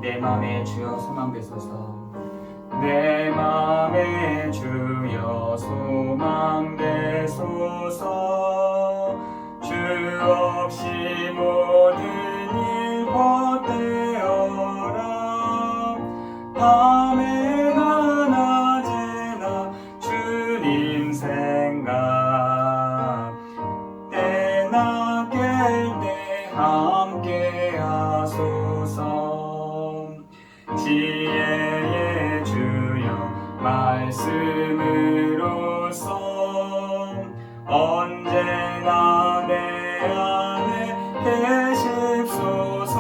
내 맘에 주여 소망 되소서. 내 맘에 주여 소망 되소서. 주 없이 모든 일 헛되어라. 밤에나 낮에나 주님 생각, 때나 깰 때 함께 하소서. 지혜의 주여 말씀으로써 언제나 내 안에 계십소서.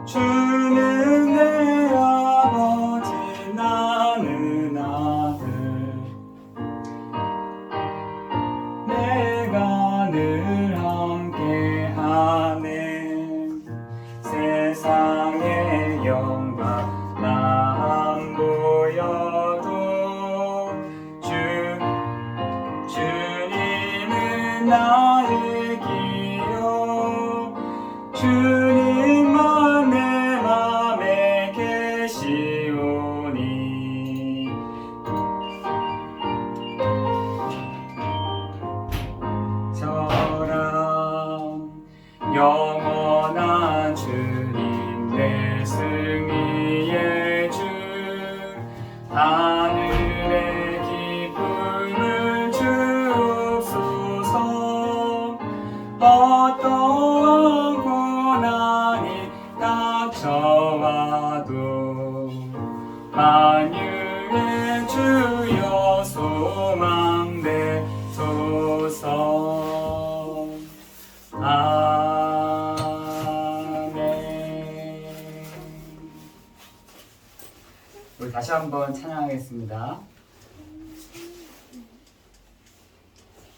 주는 내 아버지 나는 아들, 내가 늘 함께하네. 세상의 영광 나 안 보여도 주님은 나의 기여. 주님만 내 맘에 계시오니. 저랑 영원한 주님 내 승리의 주, 하늘의 기쁨을 주옵소서. 어떠한 고난이 닥쳐와도 만유의 주여 소망 되소서. 아멘. 우리 다시 한번 찬양하겠습니다.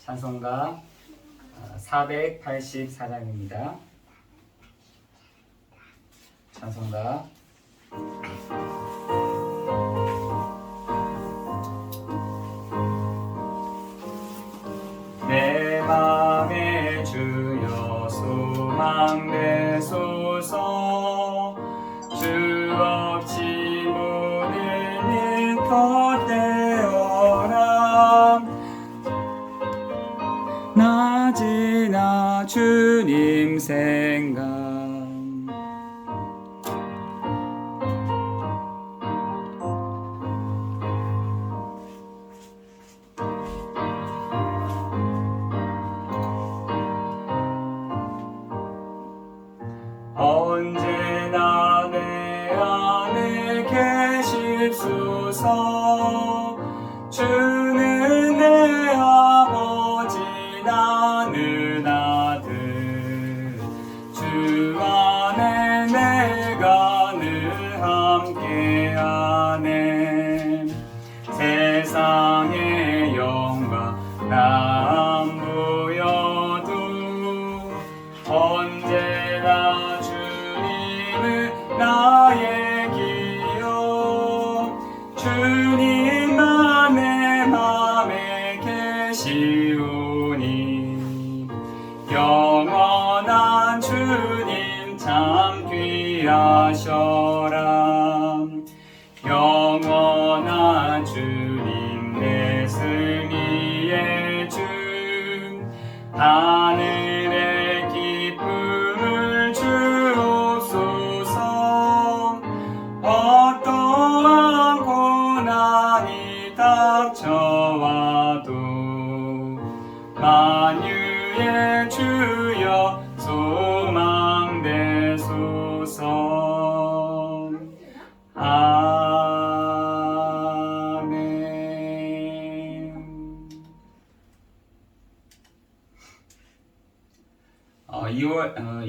찬송가 484장입니다. 찬송가 내 맘에 주여 소망 되소서. 주 없이 모든 일 헛되어라. 낮이나 주님 생각, 언제나 내 안에 계십소서. 주는 내 아버지 나는 아들, 주 안에 내가 늘 함께하네. 세상의 영광 나 안 보여도 언제나 주님은 나의 기여. 주님만 내 맘에 계시오니. 영원한 주님 참 귀하셔라. 영원한 주님 내 승리의 주, 하늘의 기쁨을 주옵소서. 어떠한 고난이 닥쳐와도 만유의 주여 소망 되소서. 아멘.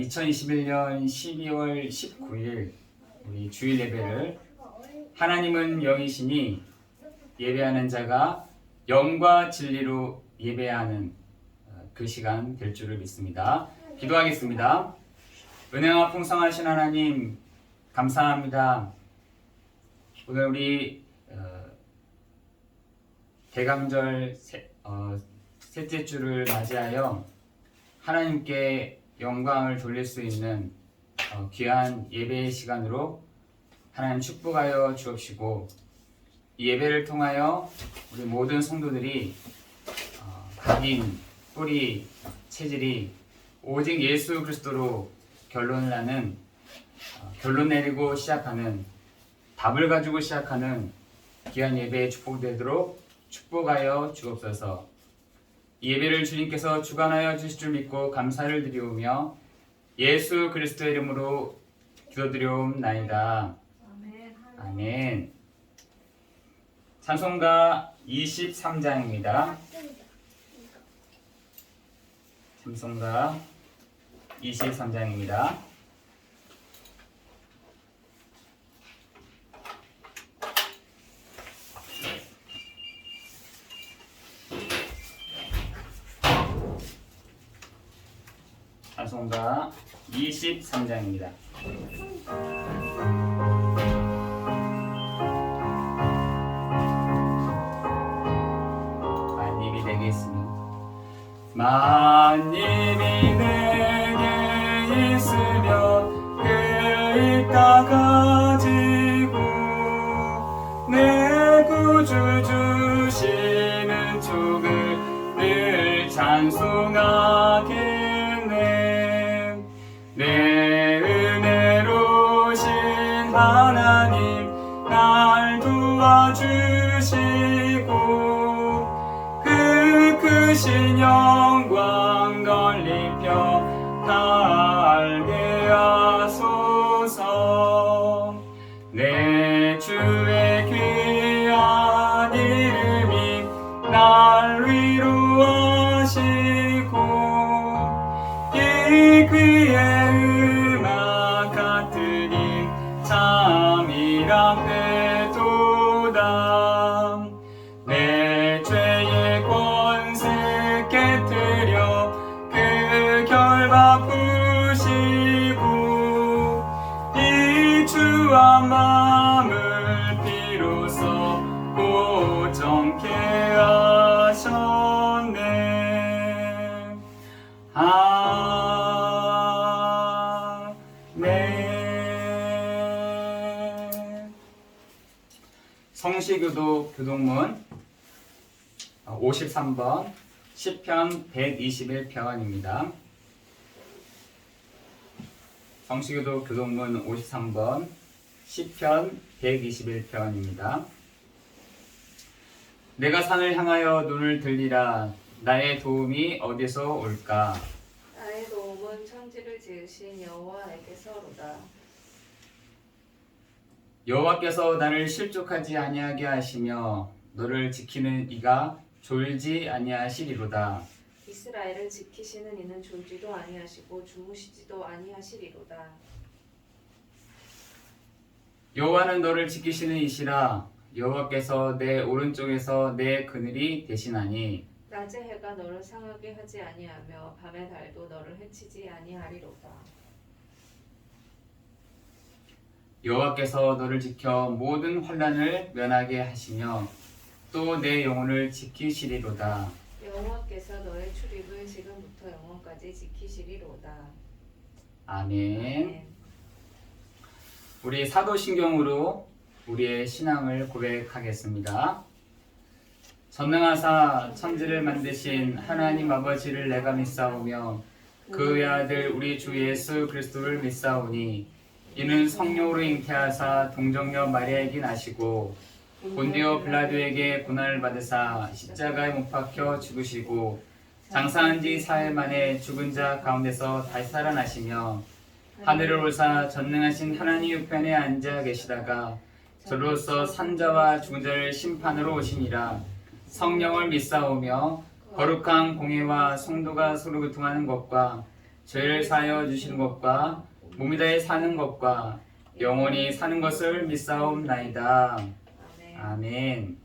2021년 12월 19일 우리 주일 예배를 하나님은 영이시니 예배하는 자가 영과 진리로 예배하는 그 시간 될 줄을 믿습니다. 기도하겠습니다. 은혜와 풍성하신 하나님 감사합니다. 오늘 우리 대강절 셋째 주를 맞이하여 하나님께 영광을 돌릴 수 있는 귀한 예배의 시간으로 하나님 축복하여 주옵시고, 이 예배를 통하여 우리 모든 성도들이 각인, 뿌리, 체질이 오직 예수 그리스도로 결론 내리고 시작하는, 답을 가지고 시작하는 귀한 예배의 축복되도록 축복하여 주옵소서. 이 예배를 주님께서 주관하여 주실 줄 믿고 감사를 드리오며 예수 그리스도의 이름으로 기도드리옵나이다. 아멘. 찬송가 23장입니다. 찬송가 23장입니다. 찬송가 23장입니다. 만님이 내게 있으니 만님이 내게 있으며 그 있다 가지고 내 구주 주시는 족을 늘 찬송하겠네. 내 은혜로신 하나님 날 도와주시고 그 크신 영광 널리 펴 다 알게 하소서. 내 주의 귀한 이름이 날 위로하시고 이 귀의 음악 같으니 참이라 되도다. 내 죄의 권세 깨뜨려 그 결박 부시고 이 주한 마음을 비로소 고정케 하셨네. 아멘. 성시교도 교동문 53번 시편 121편입니다. 성시교도 교동문 53번 시편 121편입니다. 내가 산을 향하여 눈을 들리라. 나의 도움이 어디서 올까? 나의 도움은 천지를 지으신 여호와에게서로다. 여호와께서 나를 실족하지 아니하게 하시며 너를 지키는 이가 졸지 아니하시리로다. 이스라엘을 지키시는 이는 졸지도 아니하시고 주무시지도 아니하시리로다. 여호와는 너를 지키시는 이시라. 여호와께서 내 오른쪽에서 내 그늘이 되시나니 낮의 해가 너를 상하게 하지 아니하며 밤의 달도 너를 해치지 아니하리로다. 여호와께서 너를 지켜 모든 환난을 면하게 하시며 또 내 영혼을 지키시리로다. 여호와께서 너의 출입을 지금부터 영원까지 지키시리로다. 아멘. 우리 사도신경으로 우리의 신앙을 고백하겠습니다. 전능하사 천지를 만드신 하나님 아버지를 내가 믿사오며 그 외아들 우리 주 예수 그리스도를 믿사오니 이는 성령으로 잉태하사 동정녀 마리아에게 나시고 본디오 빌라도에게 고난을 받으사 십자가에 못 박혀 죽으시고 장사한 지 사흘 만에 죽은 자 가운데서 다시 살아나시며 하늘을 오사 전능하신 하나님 우편에 앉아 계시다가 저로서 산자와 죽은 자를 심판으로 오시니라. 성령을 믿사오며 거룩한 공예와 성도가 서로 교통하는 것과 죄를 사하여 주시는 것과 몸이 다해 사는 것과 영원히 사는 것을 믿사옵나이다. 아멘.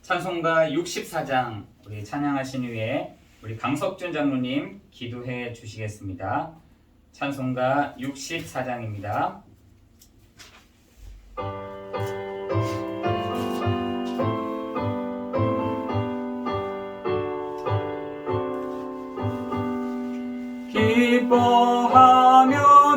찬송가 64장 우리 찬양하신 후에 우리 강석준 장로님 기도해 주시겠습니다. 찬송가 64장입니다. 기뻐하며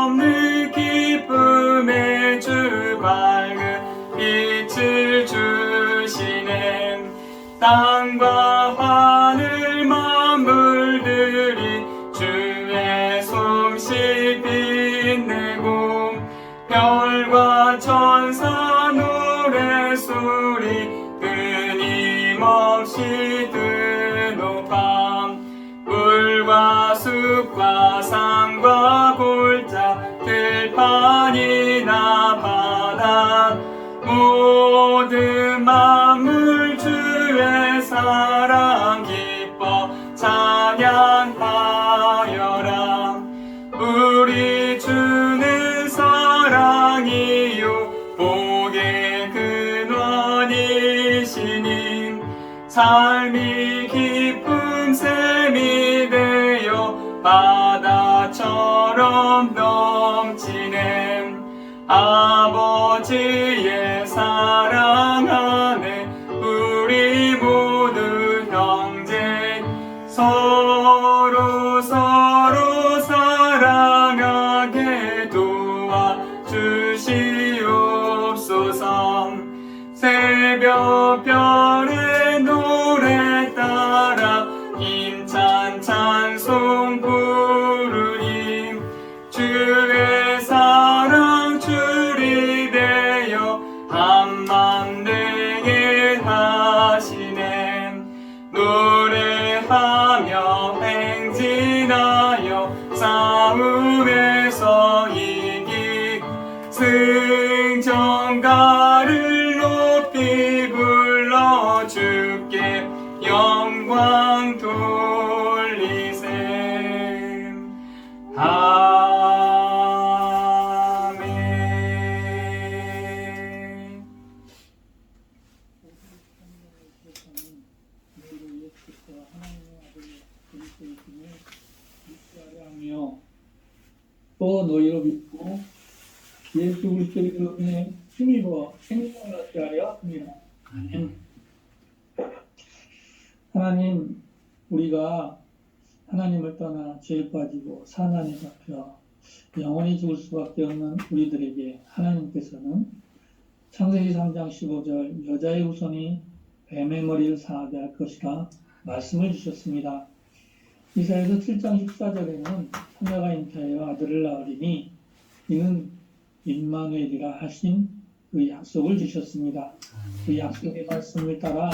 없는 기쁨의 주 밝은 빛을 주시네. 땅과 하늘 만물들이 주의 솜씨 빛내고 별과 천사 노래소리 끊임없이 드높아. 물과 숲과 산과 골짜 들판이나 바다 모든 만물 주의 사랑 기뻐 찬양하여라. 우리 주는 사랑이요 복의 근원이시니 삶이 기쁨 샘이 되어 바다처럼 넘치네. 아버지의 사랑 안에 우리 모두 형제 서로 사랑하게 도와주시옵소서. 새벽별의 노래 따라 힘찬 찬송 부르니 주의 사랑 줄이 되어 한맘 되게 하시네. 노래하며 행진하여 싸움에서 이기 승전가를 높이 불러 주께 영광 돌리세. 아멘. 또 너희로 믿고 예수 그리스도의 은혜에 힘입어 생명을 얻게 하려 합니다. 아멘. 하나님, 우리가 하나님을 떠나 죄에 빠지고 사단에 잡혀 영원히 죽을 수밖에 없는 우리들에게 하나님께서는 창세기 3장 15절 여자의 후손이 뱀의 머리를 상하게 할 것이라 말씀을 주셨습니다. 이사야서 7장 14절에는 처녀가 잉태하여 아들을 낳으리니 이는 임마누엘이라 하신 그 약속을 주셨습니다. 그 약속의 말씀을 따라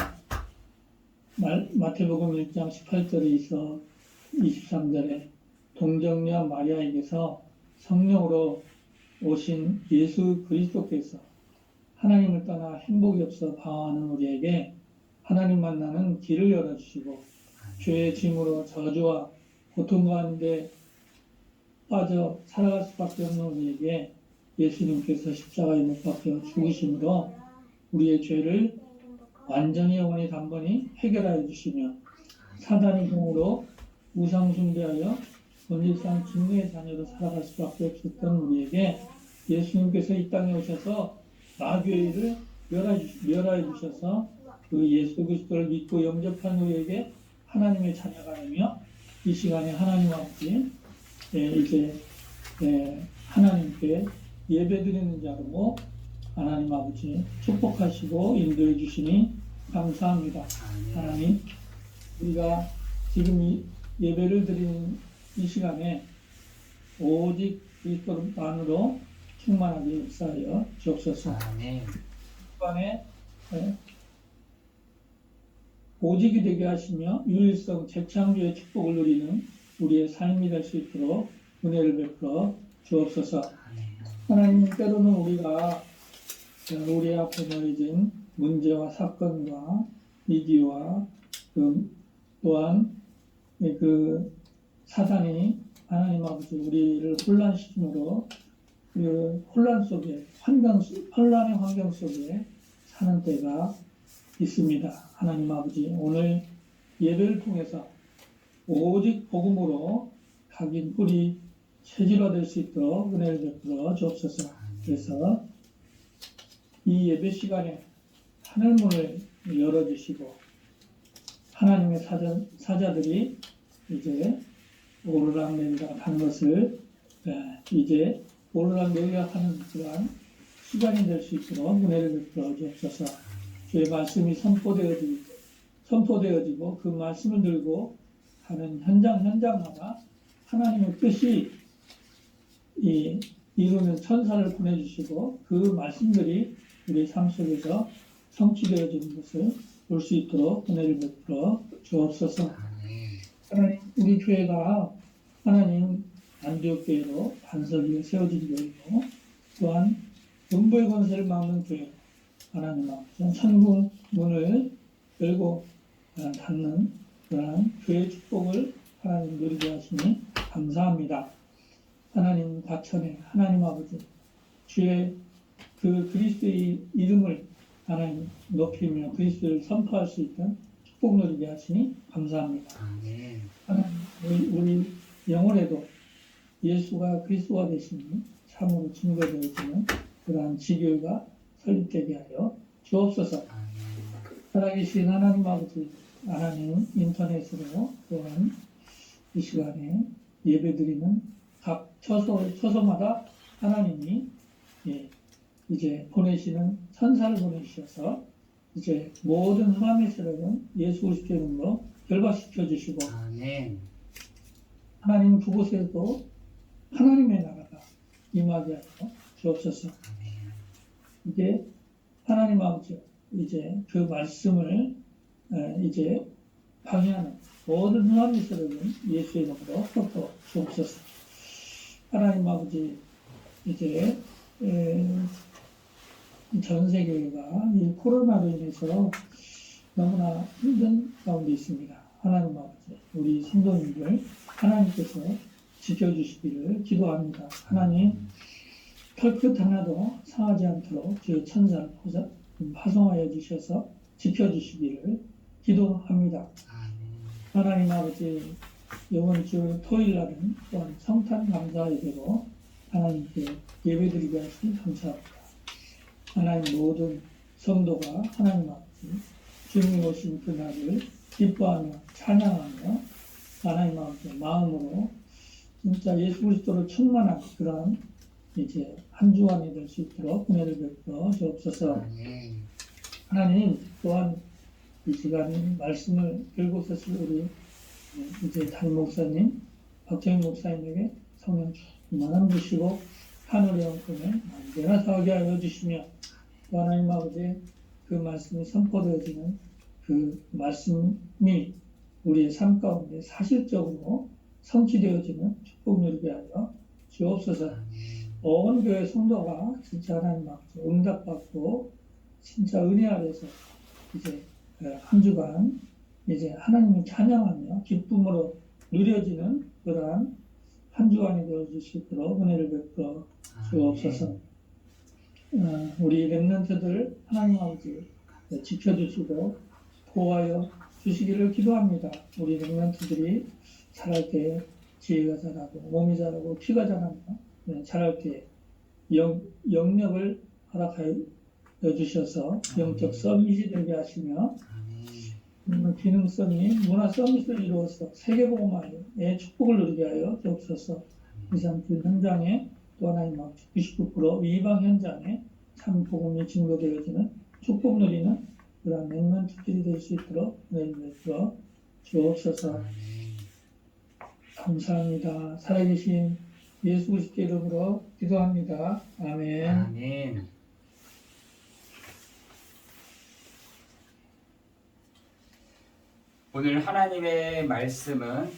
마태복음 1장 18절에 있어 23절에 동정녀 마리아에게서 성령으로 오신 예수 그리스도께서 하나님을 떠나 행복이 없어 방황하는 우리에게 하나님 만나는 길을 열어주시고 죄의 짐으로 저주와 고통 가운데 빠져 살아갈 수밖에 없는 우리에게 예수님께서 십자가에 못 박혀 죽으심으로 우리의 죄를 완전히 영원히 단번에 해결하여 주시며 사단의 공으로 우상 숭배하여 본질상 진노의 자녀로 살아갈 수밖에 없었던 우리에게 예수님께서 이 땅에 오셔서 마귀를 멸하여 주셔서 그 예수 그리스도를 믿고 영접한 우리에게 하나님의 자녀가 되며 이 시간에 하나님 아버지 이제 하나님께 예배드리는 자로 하나님 아버지 축복하시고 인도해 주시니 감사합니다. 하나님, 우리가 지금 이 예배를 드리는 이 시간에 오직 그리스도만으로 충만하게 역사하여 주옵소서. 시간에 오직이 되게 하시며 유일성 재창조의 축복을 누리는 우리의 삶이 될 수 있도록 은혜를 베풀어 주옵소서. 하나님, 때로는 우리가 우리 앞에 놓여진 문제와 사건과 위기와 또한 그 사단이 하나님 아버지 우리를 혼란시키므로 그 혼란의 환경 속에 사는 때가 있습니다. 하나님 아버지, 오늘 예배를 통해서 오직 복음으로 각인 뿌리 체질화될 수 있도록 은혜를 베풀어 주옵소서. 그래서 이 예배 시간에 하늘문을 열어주시고 하나님의 사자들이 이제 오르락내리락 하는 것을 이제 오르락내리락 하는 그러한 시간이 될 수 있도록 은혜를 베풀어 주옵소서. 주의 말씀이 선포되어지고 그 말씀을 들고 가는 현장마다 하나님의 뜻이 이루는 천사를 보내주시고 그 말씀들이 우리 삶 속에서 성취되어지는 것을 볼 수 있도록 은혜를 베풀어 주옵소서. 하나님, 우리 교회가 하나님 안디옥 교회로 반석 위에 세워진 교회고 또한 음부의 권세를 막는 교회, 하나님 앞에 천국 문을 열고 닫는 그러한 교회의 축복을 하나님 누리게 하시니 감사합니다. 하나님 과천에 하나님 아버지 주의 그 그리스도의 이름을 하나님 높이며 그리스도를 선포할 수 있던 축복 누리게 하시니 감사합니다. 아멘. 하나님, 우리 영혼에도 예수가 그리스도가 되시니 참으로 증거되어지는 그러한 지교회가 설립되게 하여 주옵소서. 살아계신 하나님 아버지, 하나님 인터넷으로 또한 이 시간에 예배드리는 각 처소마다 하나님이 이제 보내시는 천사를 보내주셔서 이제 모든 흑암의 세력은 예수 그리스도의 이름으로 결박시켜 주시고 아멘. 하나님 그곳에도 하나님의 나라가 임하게 하여 주옵소서. 이제 하나님 아버지 이제 그 말씀을 이제 방해하는 모든 흑암의 세력은 예수의 이름으로 꺾어 주옵소서. 하나님 아버지 이제 전 세계가 이 코로나로 인해서 너무나 힘든 가운데 있습니다. 하나님 아버지 우리 성도님들 하나님께서 지켜주시기를 기도합니다. 하나님 털끝 하나도 상하지 않도록 주의 천사를 파송하여 주셔서 지켜주시기를 기도합니다. 하나님 아버지 이번 주 토요일 날은 또한 성탄 감사 예배로 하나님께 예배드리게 하시니 감사합니다. 하나님 모든 성도가 하나님 아버지 주님이 오신 그날을 기뻐하며 찬양하며 하나님 아버지 마음으로 진짜 예수 그리스도로 충만한 그런 이제 한 주간이 될 수 있도록 은혜를 베풀어 주옵소서. 하나님 또한 이 시간에 말씀을 들고 있었을 우리 이제 담임 목사님, 박정희 목사님에게 성령 충만함 주시고 하늘의 영권을 언제나 사하게 하여 주시며 또 하나님 아버지 그 말씀이 선포되어지는 그 말씀이 우리의 삶 가운데 사실적으로 성취되어지는 축복 누리게 하여 주옵소서. 온 교회 성도가 진짜 하나님 앞에 응답받고 진짜 은혜 아래서 이제 한 주간 이제 하나님을 찬양하며 기쁨으로 누려지는 그러한 한 주간이 되어주시도록 은혜를 베풀어 주옵소서. 우리 렘넌트들 하나님 아버지 지켜주시고 보호하여 주시기를 기도합니다. 우리 렘넌트들이 자랄 때 지혜가 자라고 몸이 자라고 피가 자라며 자랄 때 영역을 허락하여 주셔서 영적 서밋이 되게 하시며 기능성이 문화 서밋을 이루어서 세계복음화의 축복을 누리게 하여 주옵소서. 이상필 현장에 또 하나님 아버지 99% 이방 현장에 참 복음이 증거되어지는 축복 누리는 그런 렘넌트들이 될 수 있도록 은혜를 베풀어 주옵소서. 감사합니다. 살아계신 예수 그리스도 이름으로 기도합니다. 아멘. 아멘. 오늘 하나님의 말씀은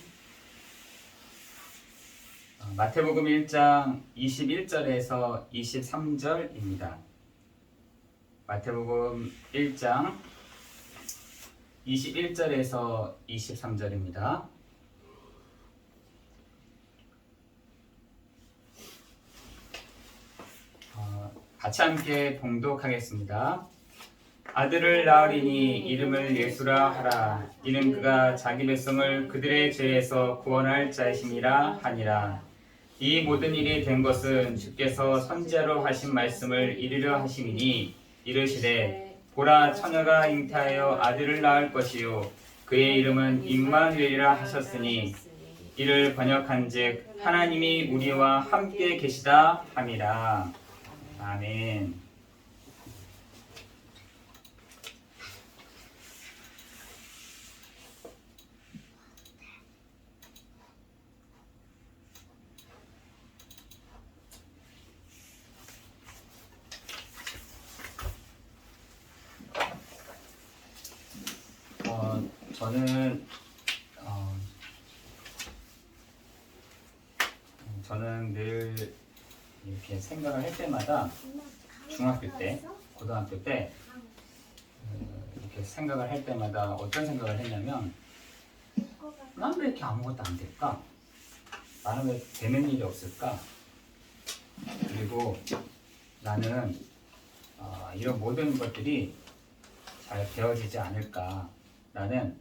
마태복음 1장 21절에서 23절입니다. 마태복음 1장 21절에서 23절입니다. 같이 함께 봉독하겠습니다. 아들을 낳으리니 이름을 예수라 하라. 이는 그가 자기 백성을 그들의 죄에서 구원할 자이심이라 하니라. 이 모든 일이 된 것은 주께서 선지자로 하신 말씀을 이루려 하심이니 이르시되 보라 처녀가 잉태하여 아들을 낳을 것이요 그의 이름은 임마누엘이라 하셨으니 이를 번역한즉 하나님이 우리와 함께 계시다 함이라. 아멘. 저는 늘 이렇게 생각을 할 때마다 중학교 때, 고등학교 때 이렇게 생각을 할 때마다 어떤 생각을 했냐면 난 왜 이렇게 아무것도 안 될까? 나는 왜 되는 일이 없을까? 그리고 나는 이런 모든 것들이 잘 되어지지 않을까? 라는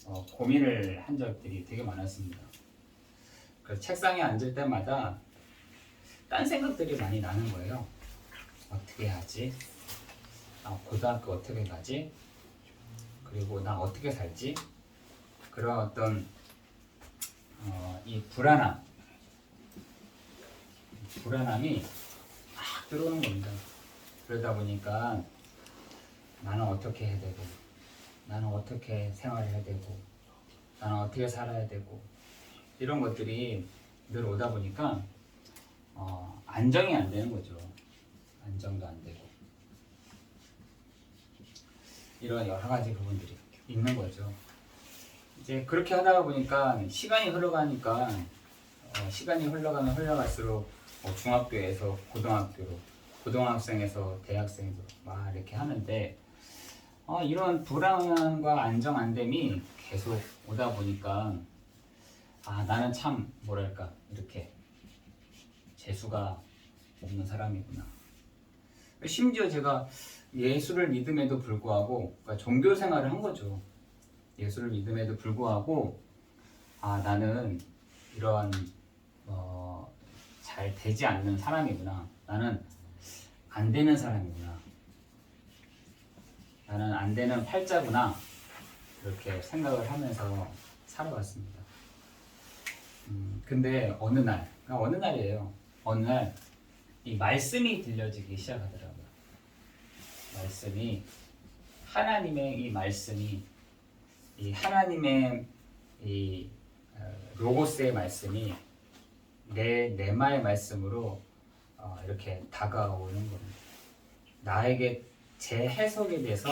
고민을 한 적들이 되게 많았습니다. 그래서 책상에 앉을 때마다 딴 생각들이 많이 나는 거예요. 어떻게 하지? 고등학교 어떻게 가지? 그리고 나 어떻게 살지? 그런 어떤 이 불안함이 막 들어오는 겁니다. 그러다 보니까 나는 어떻게 해야 되고, 나는 어떻게 생활해야 되고, 나는 어떻게 살아야 되고, 이런 것들이 늘 오다 보니까 안정이 안 되는 거죠. 안정도 안 되고 이런 여러 가지 부분들이 있는 거죠. 이제 그렇게 하다 보니까 시간이 흘러가면 흘러갈수록 중학교에서 고등학교로, 고등학생에서 대학생으로 막 이렇게 하는데 이런 불안과 안정 안됨이 계속 오다 보니까 나는 참 뭐랄까 이렇게 재수가 없는 사람이구나. 심지어 제가 예수를 믿음에도 불구하고, 그러니까 종교 생활을 한 거죠. 예수를 믿음에도 불구하고 나는 이러한 잘 되지 않는 사람이구나. 나는 안 되는 사람이구나. 나는 안 되는 팔자구나. 이렇게 생각을 하면서 살아왔습니다. 근데 어느 날이에요. 어느 날 이 말씀이 들려지기 시작하더라고요. 하나님의 이 말씀이, 이 하나님의 이 로고스의 말씀이 내 내마의 말씀으로 이렇게 다가오는 겁니다. 나에게 제 해석에 대해서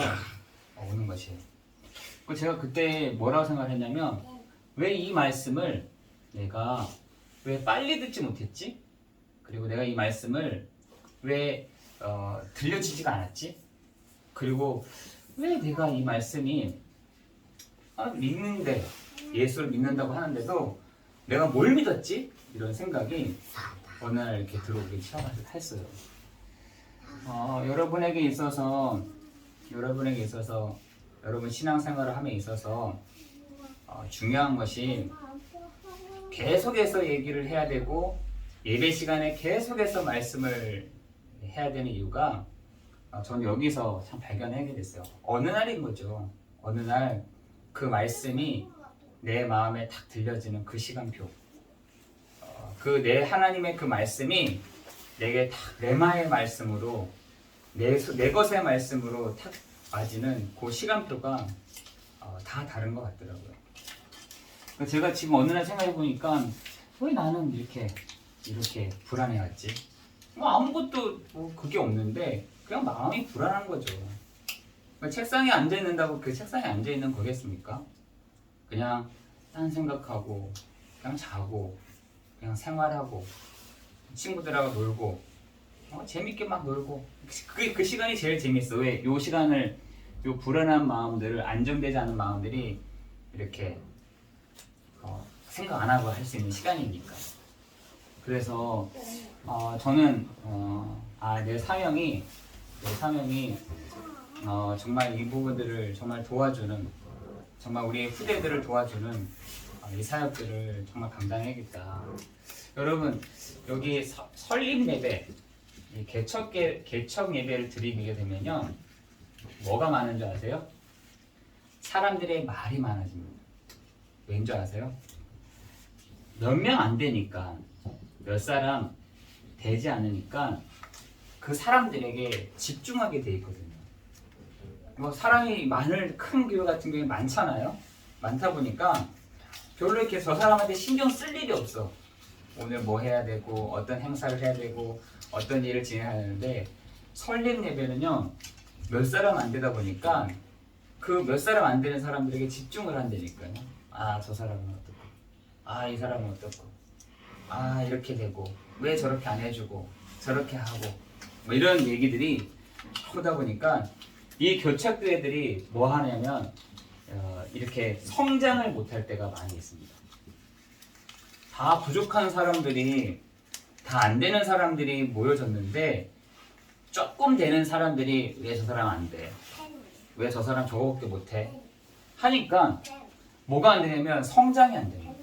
오는 것이에요. 제가 그때 뭐라고 생각했냐면, 왜 이 말씀을 내가 왜 빨리 듣지 못했지? 그리고 내가 이 말씀을 왜 들려지지가 않았지? 그리고 왜 내가 이 말씀이 믿는데, 예수를 믿는다고 하는데도 내가 뭘 믿었지? 이런 생각이 어느 날 이렇게 들어오기 시작했어요. 여러분에게 있어서 여러분 신앙생활을 함에 있어서 중요한 것이 계속해서 얘기를 해야 되고, 예배 시간에 계속해서 말씀을 해야 되는 이유가 저는 여기서 참 발견하게 됐어요. 어느 날인 거죠. 어느 날 그 말씀이 내 마음에 탁 들려지는 그 시간표, 내 하나님의 그 말씀이 내게 탁 레마의 말씀으로, 내 것의 말씀으로 탁 맞이는 그 시간표가 다 다른 것 같더라고요. 제가 지금 어느 날 생각해 보니까 왜 나는 이렇게 불안해왔지? 아무것도 그게 없는데 그냥 마음이 불안한 거죠. 책상에 앉아 있는다고 그 책상에 앉아 있는 거겠습니까? 그냥 딴 생각하고, 그냥 자고, 그냥 생활하고, 친구들하고 놀고, 재밌게 막 놀고, 그 시간이 제일 재밌어. 왜? 요 시간을, 요 불안한 마음들을, 안정되지 않은 마음들이 이렇게 생각 안 하고 할 수 있는 시간이니까. 그래서 저는 내 사명이 정말 이 부분들을 정말 도와주는, 정말 우리 후대들을 도와주는 이 사역들을 정말 감당해야겠다. 여러분, 여기 설립 예배, 개척 예배를 드리게 되면요, 뭐가 많은 줄 아세요? 사람들의 말이 많아집니다. 왠 줄 아세요? 몇 명 안 되니까, 몇 사람 되지 않으니까 그 사람들에게 집중하게 돼 있거든요. 뭐 사람이 큰 교회 같은 경우에 많잖아요. 많다 보니까 별로 이렇게 저 사람한테 신경 쓸 일이 없어. 오늘 뭐 해야 되고 어떤 행사를 해야 되고 어떤 일을 진행해야 하는데, 설립 예배는요 몇 사람 안 되다 보니까 그 몇 사람 안 되는 사람들에게 집중을 한다니까요. 아, 저 사람은 어떻고, 아, 이 사람은 어떻고, 아, 이렇게 되고 왜 저렇게 안 해주고 저렇게 하고, 뭐 이런 얘기들이 하다 보니까 이 교착교회들이 뭐 하냐면 이렇게 성장을 못할 때가 많이 있습니다. 다 부족한 사람들이, 다 안 되는 사람들이 모여졌는데 조금 되는 사람들이 왜 저 사람 안 돼? 왜 저 사람 저거밖에 못해? 하니까 뭐가 안 되냐면 성장이 안 됩니다.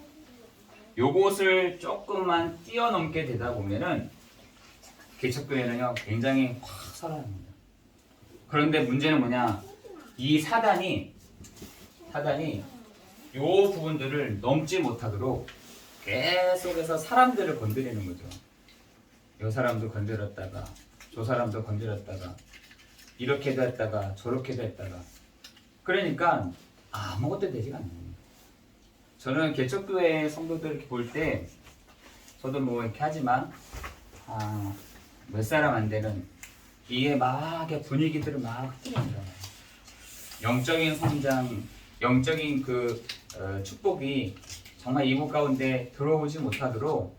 요것을 조금만 뛰어넘게 되다 보면은 개척교회는요 굉장히 확 살아납니다. 그런데 문제는 뭐냐? 이 사단이 요 부분들을 넘지 못하도록 계속해서 사람들을 건드리는 거죠. 요 사람도 건드렸다가 저 사람도 건드렸다가 이렇게도 했다가 저렇게도 했다가, 그러니까 아무것도 되지가 않는 거예요. 저는 개척교회 성도들 이렇게 볼 때 저도 뭐 이렇게 하지만 몇 사람 안 되는 이게 막 분위기들을 막 흐트러져요. 영적인 성장, 영적인 축복이 정말 이곳 가운데 들어오지 못하도록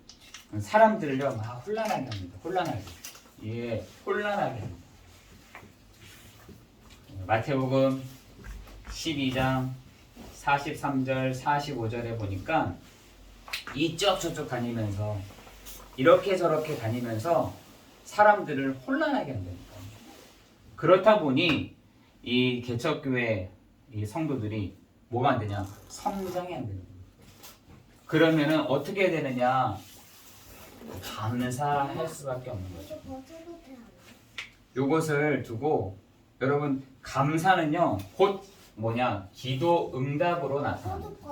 사람들을요 막 혼란하게 합니다. 혼란하게 합니다. 마태복음 12장 43절 45절에 보니까 이쪽 저쪽 다니면서 이렇게 저렇게 다니면서 사람들을 혼란하게 한다니까. 그렇다 보니 이 개척교회 이 성도들이 뭐가 안 되냐? 성장이 안 되는 거예요. 그러면은 어떻게 되느냐? 감사할 수밖에 없는 거죠. 요것을 두고 여러분, 감사는요 곧 뭐냐? 기도 응답으로 나타납니다.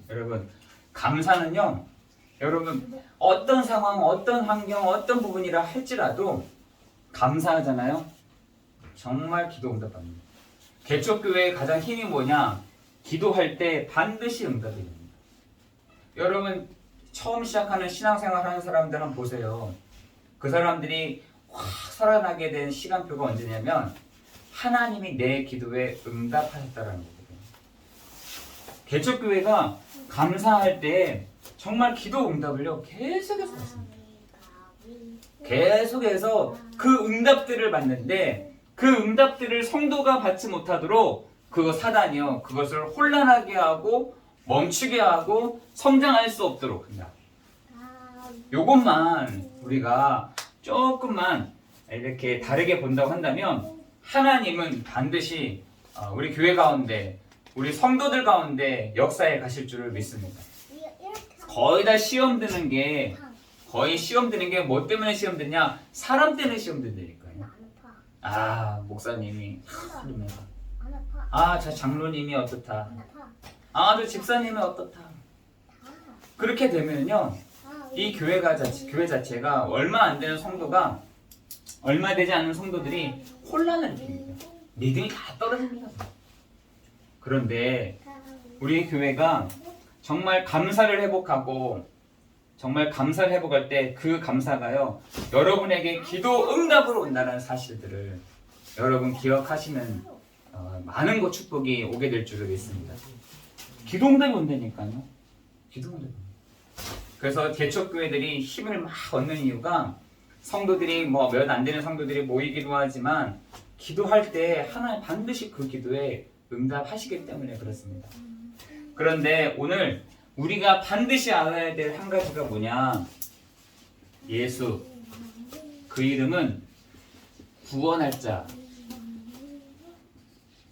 여러분, 감사는요 여러분 어떤 상황, 어떤 환경, 어떤 부분이라 할지라도 감사하잖아요. 정말 기도 응답합니다. 개척교회의 가장 힘이 뭐냐? 기도할 때 반드시 응답이 됩니다. 여러분, 처음 시작하는 신앙생활 하는 사람들 한번 보세요. 그 사람들이 확 살아나게 된 시간표가 언제냐면 하나님이 내 기도에 응답하셨다라는 거거든요. 개척교회가 감사할 때 정말 기도 응답을요 계속해서 받습니다. 계속해서 그 응답들을 받는데 그 응답들을 성도가 받지 못하도록 그거 사단이요 그것을 혼란하게 하고 멈추게 하고 성장할 수 없도록 한다. 요것만 우리가 조금만 이렇게 다르게 본다고 한다면 하나님은 반드시 우리 교회 가운데 우리 성도들 가운데 역사에 가실 줄을 믿습니다. 거의 다 시험 드는 게 뭐 때문에 시험 드냐? 사람 때문에 시험 든다니까요. 아, 목사님이 저 장로님이 어떻다. 저 집사님이 어떻다. 그렇게 되면요 이 교회 자체가 얼마 안 되는 성도가 얼마 되지 않은 성도들이 혼란을 느낍니다. 믿음이 다 떨어집니다. 그런데 우리 교회가 정말 감사를 회복하고 정말 감사를 회복할 때 그 감사가요 여러분에게 기도 응답으로 온다는 사실들을 여러분 기억하시면 많은 것 축복이 오게 될 줄을 믿습니다. 기도 응답이 온다니까요. 기도 응답이. 그래서 개척교회들이 힘을 막 얻는 이유가 성도들이 몇 안 되는 성도들이 모이기도 하지만 기도할 때 하나님 반드시 그 기도에 응답하시기 때문에 그렇습니다. 그런데 오늘 우리가 반드시 알아야 될 한 가지가 뭐냐? 예수, 그 이름은 구원할 자,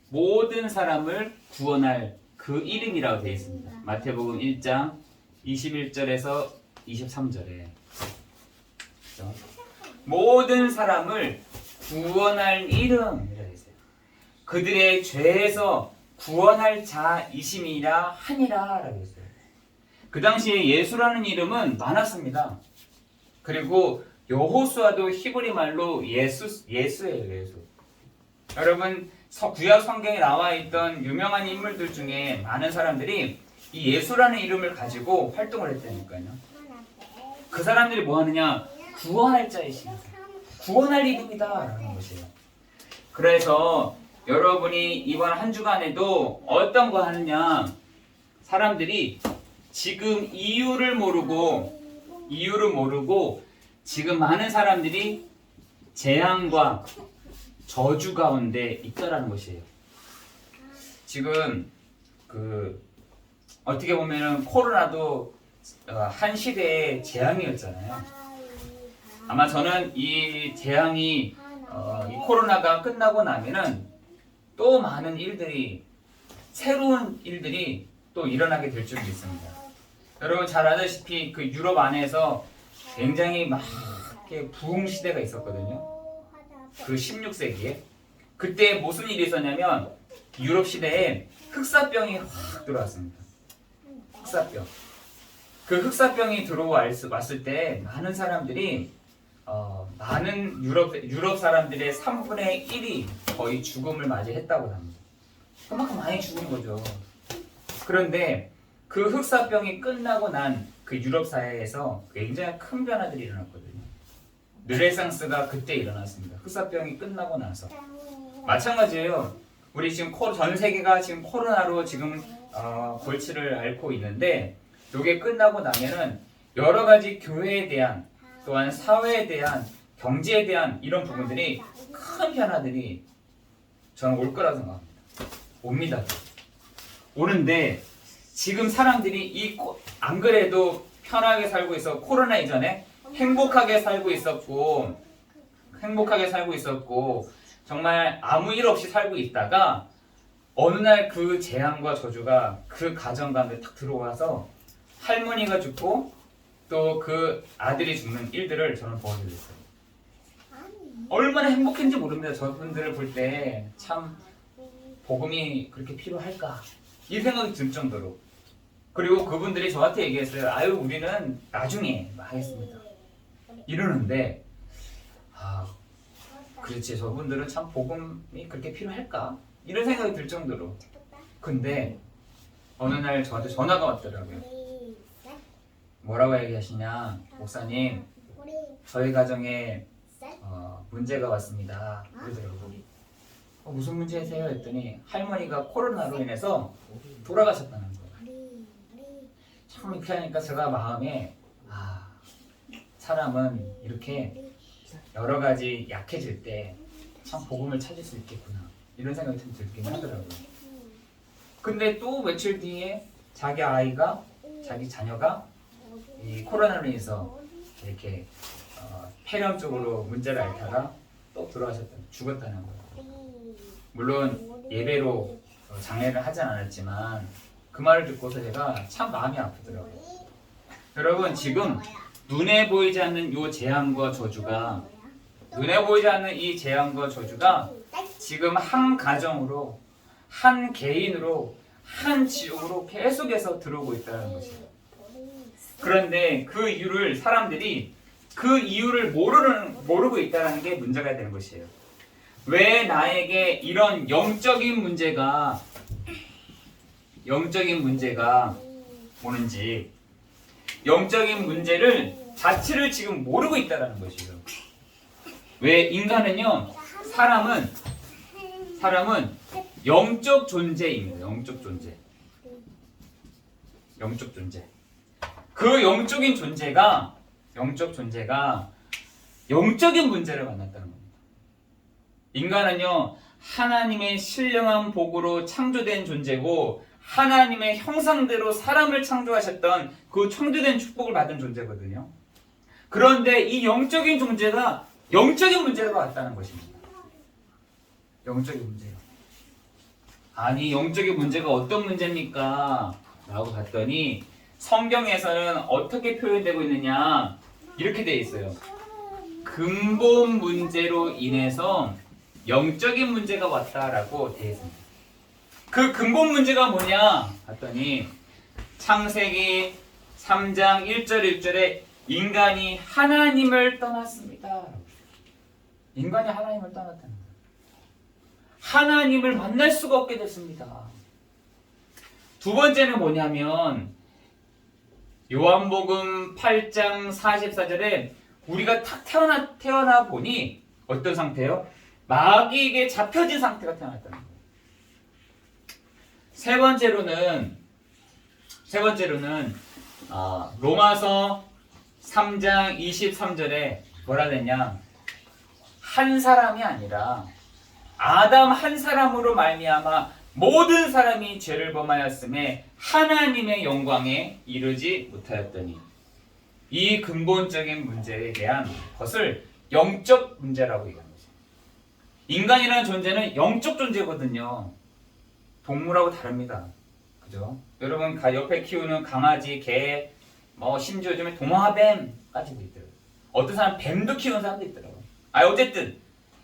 모든 사람을 구원할 그 이름이라고 되어 있습니다. 마태복음 1장 21절에서 23절에 모든 사람을 구원할 이름이라고 했어요. 그들의 죄에서 구원할 자이심이라 하니라 라고 했어요. 그 당시에 예수라는 이름은 많았습니다. 그리고 여호수아도 히브리 말로 예수예요, 예수. 여러분, 구약 성경에 나와 있던 유명한 인물들 중에 많은 사람들이 이 예수라는 이름을 가지고 활동을 했다니까요. 그 사람들이 뭐 하느냐? 구원할 자이십니다. 구원할 이름이다 라는 것이에요. 그래서 여러분이 이번 한 주간에도 어떤 거 하느냐? 사람들이 지금 이유를 모르고 지금 많은 사람들이 재앙과 저주 가운데 있다라는 것이에요. 지금 어떻게 보면은 코로나도 한 시대의 재앙이었잖아요. 아마 저는 이 재앙이 이 코로나가 끝나고 나면은 또 많은 일들이 새로운 일들이 또 일어나게 될 줄 믿습니다. 여러분 잘 아다시피 그 유럽 안에서 굉장히 막 이렇게 부흥 시대가 있었거든요. 그 16세기에 그때 무슨 일이 있었냐면 유럽 시대에 흑사병이 확 들어왔습니다. 흑사병. 그 흑사병이 들어왔을 때 많은 사람들이 많은 유럽 사람들의 3분의 1이 거의 죽음을 맞이했다고 합니다. 그만큼 많이 죽은 거죠. 그런데 그 흑사병이 끝나고 난 그 유럽 사회에서 굉장히 큰 변화들이 일어났거든요. 르네상스가 그때 일어났습니다. 흑사병이 끝나고 나서. 마찬가지예요. 우리 지금 전 세계가 지금 코로나로 지금 골치를 앓고 있는데 이게 끝나고 나면은 여러 가지 교회에 대한 또한 사회에 대한 경제에 대한 이런 부분들이 큰 변화들이 저는 올 거라고 생각합니다. 옵니다. 오는데 지금 사람들이 안 그래도 편하게 살고 있어 코로나 이전에 행복하게 살고 있었고 정말 아무 일 없이 살고 있다가 어느 날 그 재앙과 저주가 그 가정 가운데 탁 들어와서 할머니가 죽고 또 그 아들이 죽는 일들을 저는 보여드렸어요. 얼마나 행복했는지 모릅니다. 저분들을 볼 때 참 복음이 그렇게 필요할까 이 생각이 들 정도로. 그리고 그분들이 저한테 얘기했어요. 아유 우리는 나중에 하겠습니다 이러는데 그렇지 저분들은 참 복음이 그렇게 필요할까 이런 생각이 들 정도로. 근데 어느 날 저한테 전화가 왔더라고요. 뭐라고 얘기하시냐, 목사님 저희 가정에 문제가 왔습니다 그러더라고요. 무슨 문제세요? 했더니 할머니가 코로나로 인해서 돌아가셨다는 거예요. 참 이렇게 하니까 제가 마음에 사람은 이렇게 여러 가지 약해질 때 참 복음을 찾을 수 있겠구나 이런 생각이 좀 들긴 하더라고요. 근데 또 며칠 뒤에 자기 자녀가 이 코로나로 인해서 이렇게 폐렴 쪽으로 문제를 앓다가 또 죽었다는 거예요. 물론 예배로 장례를 하진 않았지만 그 말을 듣고서 제가 참 마음이 아프더라고요. 여러분 지금 눈에 보이지 않는 이 재앙과 저주가 지금 한 가정으로 한 개인으로 한 지역으로 계속해서 들어오고 있다는 것이에요. 그런데 그 이유를 사람들이 모르고 있다는 게 문제가 되는 것이에요. 왜 나에게 이런 영적인 문제가 오는지, 영적인 문제를 자체를 지금 모르고 있다는 것이에요. 왜 인간은요, 사람은 영적 존재입니다. 영적 존재. 그 영적 존재가 영적인 문제를 만났다는 겁니다. 인간은요, 하나님의 신령한 복으로 창조된 존재고 하나님의 형상대로 사람을 창조하셨던 그 창조된 축복을 받은 존재거든요. 그런데 이 영적인 존재가 영적인 문제가 왔다는 것입니다. 영적인 문제요. 아니 영적인 문제가 어떤 문제입니까? 라고 봤더니 성경에서는 어떻게 표현되고 있느냐 이렇게 되어 있어요. 근본 문제로 인해서 영적인 문제가 왔다라고 되어 있습니다. 그 근본 문제가 뭐냐 봤더니 창세기 3장 1절 1절에 인간이 하나님을 떠났습니다. 인간이 하나님을 떠났다는 거예요. 하나님을 만날 수가 없게 됐습니다. 두 번째는 뭐냐면 요한복음 8장 44절에 우리가 탁 태어나 보니 어떤 상태예요? 마귀에게 잡혀진 상태가 태어났다는 거예요. 세 번째로는 로마서 3장 23절에 뭐라 그랬냐? 한 사람이 아니라 아담 한 사람으로 말미암아 모든 사람이 죄를 범하였음에 하나님의 영광에 이르지 못하였더니, 이 근본적인 문제에 대한 것을 영적 문제라고 얘기합니다. 인간이라는 존재는 영적 존재거든요. 동물하고 다릅니다. 그죠? 여러분 옆에 키우는 강아지, 개, 심지어 요즘에 도마뱀까지도 있더라고요. 어떤 사람 뱀도 키우는 사람도 있더라고요. 어쨌든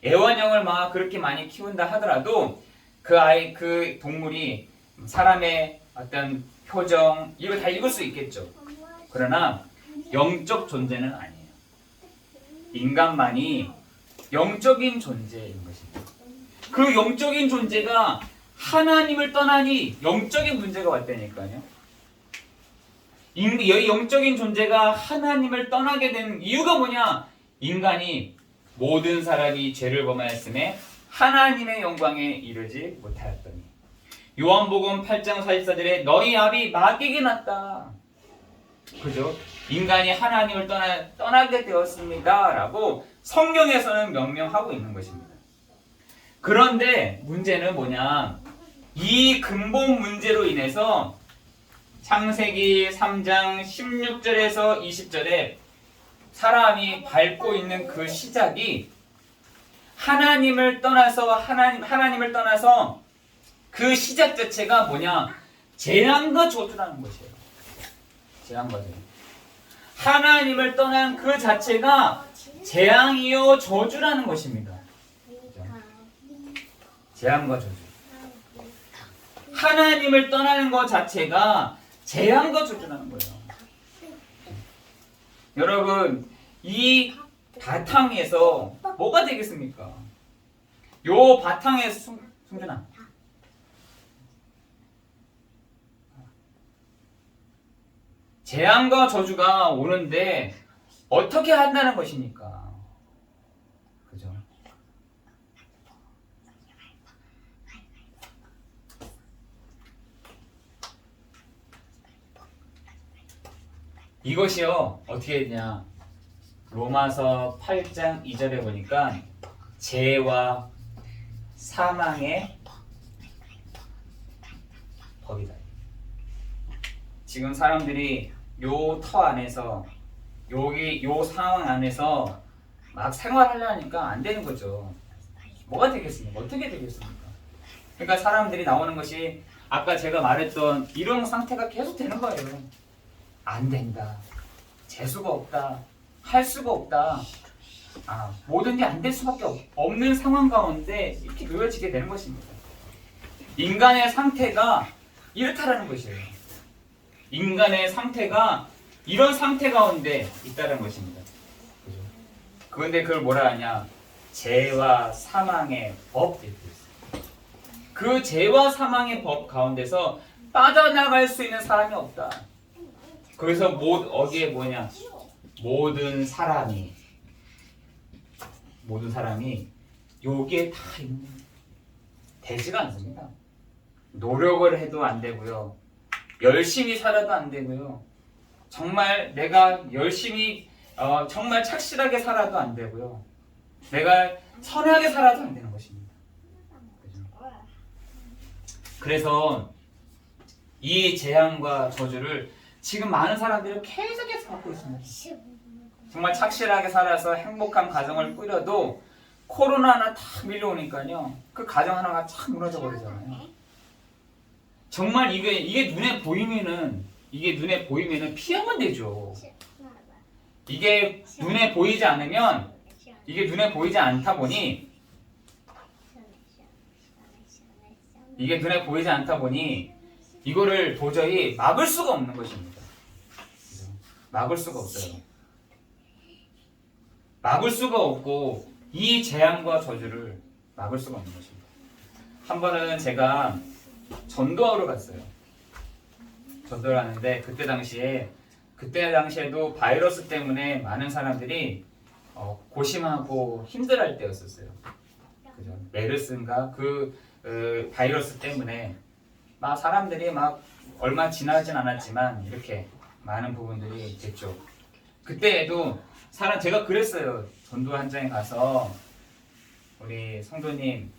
애완형을 막 그렇게 많이 키운다 하더라도 그 동물이 사람의 어떤 표정 이걸 다 읽을 수 있겠죠. 그러나 영적 존재는 아니에요. 인간만이 영적인 존재인 것입니다. 그 영적인 존재가 하나님을 떠나니 영적인 문제가 왔다니까요. 이 영적인 존재가 하나님을 떠나게 된 이유가 뭐냐? 인간이 모든 사람이 죄를 범하였음에 하나님의 영광에 이르지 못하였더니. 요한복음 8장 44절에 너희 아비 마귀에게 났다. 그죠? 인간이 하나님을 떠나게 되었습니다. 라고 성경에서는 명명하고 있는 것입니다. 그런데 문제는 뭐냐? 이 근본 문제로 인해서 창세기 3장 16절에서 20절에 사람이 밟고 있는 그 시작이 하나님을 떠나서 그 시작 자체가 뭐냐? 재앙과 저주라는 것이에요. 재앙과 저주. 하나님을 떠난 그 자체가 재앙이요 저주라는 것입니다. 재앙과 저주. 하나님을 떠나는 것 자체가 재앙과 저주라는 거예요. 여러분, 이 바탕에서 뭐가 되겠습니까? 요 바탕에서 승준아, 재앙과 저주가 오는데 어떻게 한다는 것입니까? 그죠? 이것이요 어떻게 했냐? 로마서 8장 2절에 보니까 죄와 사망의 법이다. 지금 사람들이 요 터 안에서 요 상황 안에서 막 생활하려니까 안 되는 거죠. 뭐가 되겠습니까? 어떻게 되겠습니까? 그러니까 사람들이 나오는 것이 아까 제가 말했던 이런 상태가 계속 되는 거예요. 안 된다. 재수가 없다. 할 수가 없다. 모든 게 안 될 수밖에 없는 상황 가운데 이렇게 놓여지게 되는 것입니다. 인간의 상태가 이렇다라는 것이에요. 인간의 상태가 이런 상태 가운데 있다는 것입니다. 그죠? 그런데 그걸 뭐라 하냐? 죄와 사망의 법 이렇게 있어요. 그 죄와 사망의 법 가운데서 빠져나갈 수 있는 사람이 없다. 그래서 어디에 뭐냐? 모든 사람이 여기에 다 있는 되지가 않습니다. 노력을 해도 안 되고요. 열심히 살아도 안 되고요. 정말 내가 열심히 정말 착실하게 살아도 안 되고요. 내가 선하게 살아도 안 되는 것입니다. 그래서 이 재앙과 저주를 지금 많은 사람들이 계속해서 받고 있습니다. 정말 착실하게 살아서 행복한 가정을 꾸려도 코로나 하나 탁 밀려오니까요. 그 가정 하나가 탁 무너져 버리잖아요. 정말 이게 눈에 보이면은 피하면 되죠. 이게 눈에 보이지 않다 보니 이거를 도저히 막을 수가 없는 것입니다. 막을 수가 없어요. 막을 수가 없고 이 재앙과 저주를 막을 수가 없는 것입니다. 한 번은 제가 전도하러 갔어요. 전도를 하는데 그때 당시에도 바이러스 때문에 많은 사람들이 고심하고 힘들어할 때였었어요. 그죠? 메르스인가 그 바이러스 때문에 막 사람들이 막 얼마 지나진 않았지만 이렇게 많은 부분들이 됐죠. 그때에도 제가 그랬어요. 전도 현장에 가서 우리 성도님이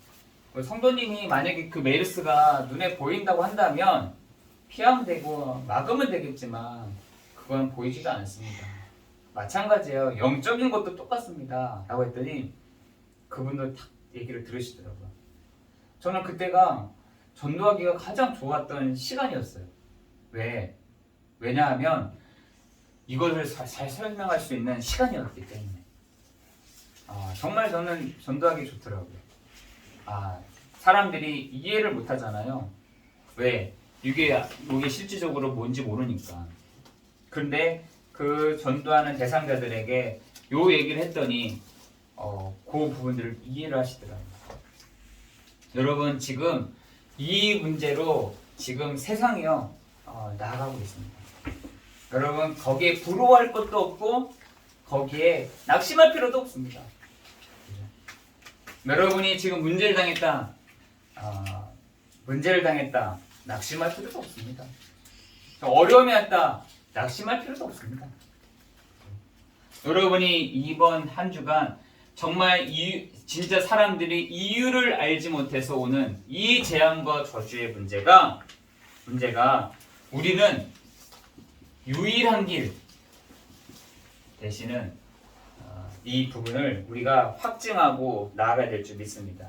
만약에 그 메르스가 눈에 보인다고 한다면 피하면 되고 막으면 되겠지만 그건 보이지도 않습니다. 마찬가지예요. 영적인 것도 똑같습니다. 라고 했더니 그분도 딱 얘기를 들으시더라고요. 저는 그때가 전도하기가 가장 좋았던 시간이었어요. 왜냐하면 이것을 잘 설명할 수 있는 시간이었기 때문에. 정말 저는 전도하기 좋더라고요. 사람들이 이해를 못 하잖아요. 왜? 이게 실질적으로 뭔지 모르니까. 그런데 그 전도하는 대상자들에게 요 얘기를 했더니 그 부분들을 이해를 하시더라고요. 여러분 지금 이 문제로 지금 세상이요 나아가고 있습니다. 여러분 거기에 부러워할 것도 없고 거기에 낙심할 필요도 없습니다. 여러분이 지금 문제를 당했다 낙심할 필요도 없습니다. 어려움이 왔다 낙심할 필요도 없습니다. 여러분이 이번 한 주간 정말 진짜 사람들이 이유를 알지 못해서 오는 이 재앙과 저주의 문제가 우리는 유일한 길 되시는 이 부분을 우리가 확증하고 나아가야 될 줄 믿습니다.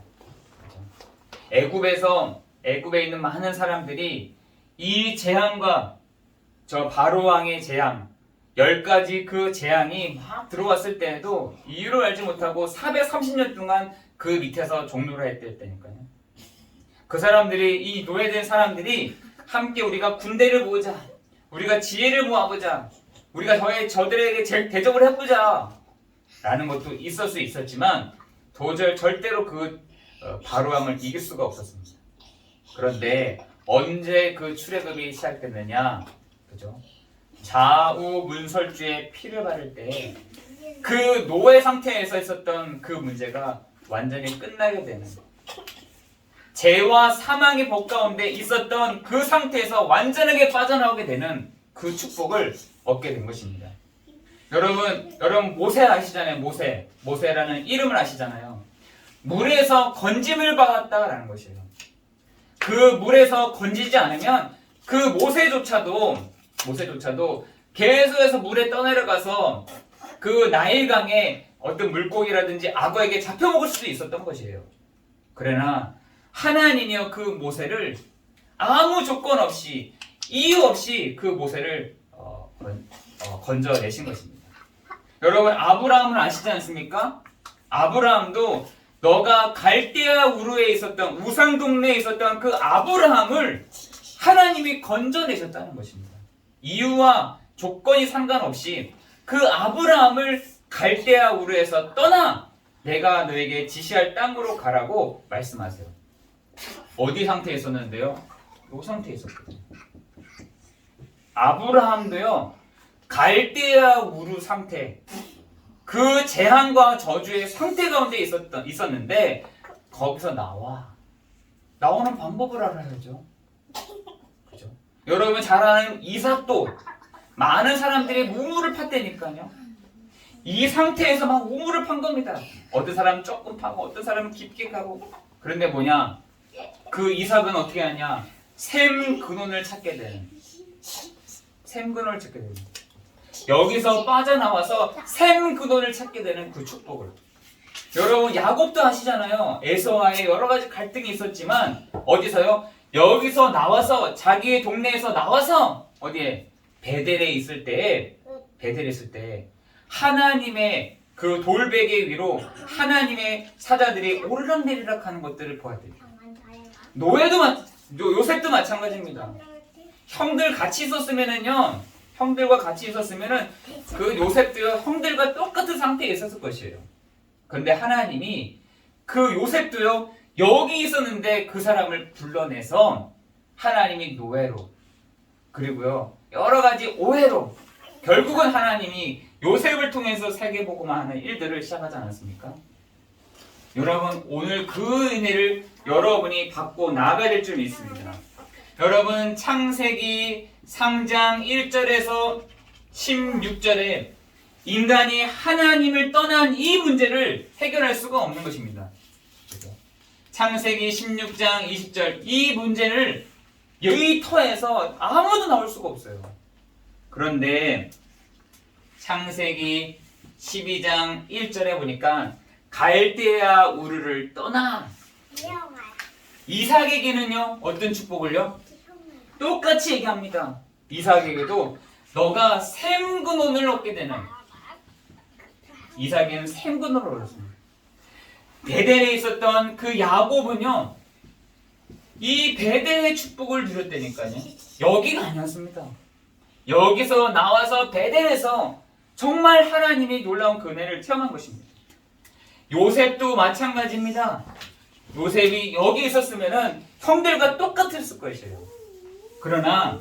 애굽에 있는 많은 사람들이 이 재앙과 저 바로 왕의 재앙 10가지 그 재앙이 막 들어왔을 때에도 이유를 알지 못하고 430년 동안 그 밑에서 종노를 했다니까요. 그 사람들이 이 노예된 사람들이 함께 우리가 군대를 모으자, 우리가 지혜를 모아보자, 우리가 저들에게 대적을 해보자 라는 것도 있을 수 있었지만 절대로 그 바로왕을 이길 수가 없었습니다. 그런데 언제 그 출애굽이 시작됐느냐, 그죠? 좌우 문설주의 피를 바를 때 그 노예 상태에서 있었던 그 문제가 완전히 끝나게 되는, 죄와 사망의 법 가운데 있었던 그 상태에서 완전하게 빠져나오게 되는 그 축복을 얻게 된 것입니다. 여러분 모세 아시잖아요. 모세라는 이름을 아시잖아요. 물에서 건짐을 받았다라는 것이에요. 그 물에서 건지지 않으면 그 모세조차도 계속해서 물에 떠내려가서 그 나일강에 어떤 물고기라든지 악어에게 잡혀먹을 수도 있었던 것이에요. 그러나 하나님이요 그 모세를 아무 조건 없이 이유 없이 그 모세를 건져내신 것입니다. 여러분 아브라함을 아시지 않습니까? 아브라함도 너가 갈대아 우르에 있었던 우상 동네에 있었던 그 아브라함을 하나님이 건져내셨다는 것입니다. 이유와 조건이 상관없이 그 아브라함을 갈대아 우르에서 떠나 내가 너에게 지시할 땅으로 가라고 말씀하세요. 어디 상태에 있었는데요? 이 상태에 있었거든요. 아브라함도요 갈대아 우르 상태, 그 재앙과 저주의 상태 가운데 있었는데 거기서 나오는 방법을 알아야죠. 그죠? 여러분 잘 아는 이삭도 많은 사람들이 우물을 팠다니까요. 이 상태에서 막 우물을 판 겁니다. 어떤 사람은 조금 파고 어떤 사람은 깊게 가고. 그런데 뭐냐? 그 이삭은 어떻게 하냐? 샘 근원을 찾게 되는. 여기서 빠져나와서 샘 근원을 찾게 되는 그 축복을. 여러분 야곱도 아시잖아요. 에서와의 여러 가지 갈등이 있었지만 어디서요? 여기서 나와서 자기의 동네에서 나와서 어디에? 베델에 있을 때 하나님의 그 돌베개 위로 하나님의 사자들이 오르락내리락 하는 것들을 보았대요. 요셉도 마찬가지입니다. 형들 같이 있었으면은요 형들과 같이 있었으면은 그 요셉도 형들과 똑같은 상태에 있었을 것이에요. 그런데 하나님이 그 요셉도요 여기 있었는데 그 사람을 불러내서 하나님이 노예로 그리고요 여러 가지 오해로 결국은 하나님이 요셉을 통해서 세계복음화하는 일들을 시작하지 않았습니까? 여러분 오늘 그 은혜를 여러분이 받고 나가야 될 줄 믿습니다. 여러분 창세기 3장 1절에서 16절에 인간이 하나님을 떠난 이 문제를 해결할 수가 없는 것입니다. 창세기 16장 20절 이 문제를 이 터에서 아무도 나올 수가 없어요. 그런데 창세기 12장 1절에 보니까 갈대아 우르를 떠나 이삭에게는요 어떤 축복을요? 똑같이 얘기합니다. 이삭에게도 너가 샘근원을 얻게 되는 이삭에는 샘근원을 얻었습니다. 베델에 있었던 그 야곱은요 이 베델의 축복을 누렸다니까요. 여기가 아니었습니다. 여기서 나와서 베델에서 정말 하나님이 놀라운 그 은혜를 체험한 것입니다. 요셉도 마찬가지입니다. 요셉이 여기 있었으면은 형들과 똑같았을 것이에요. 그러나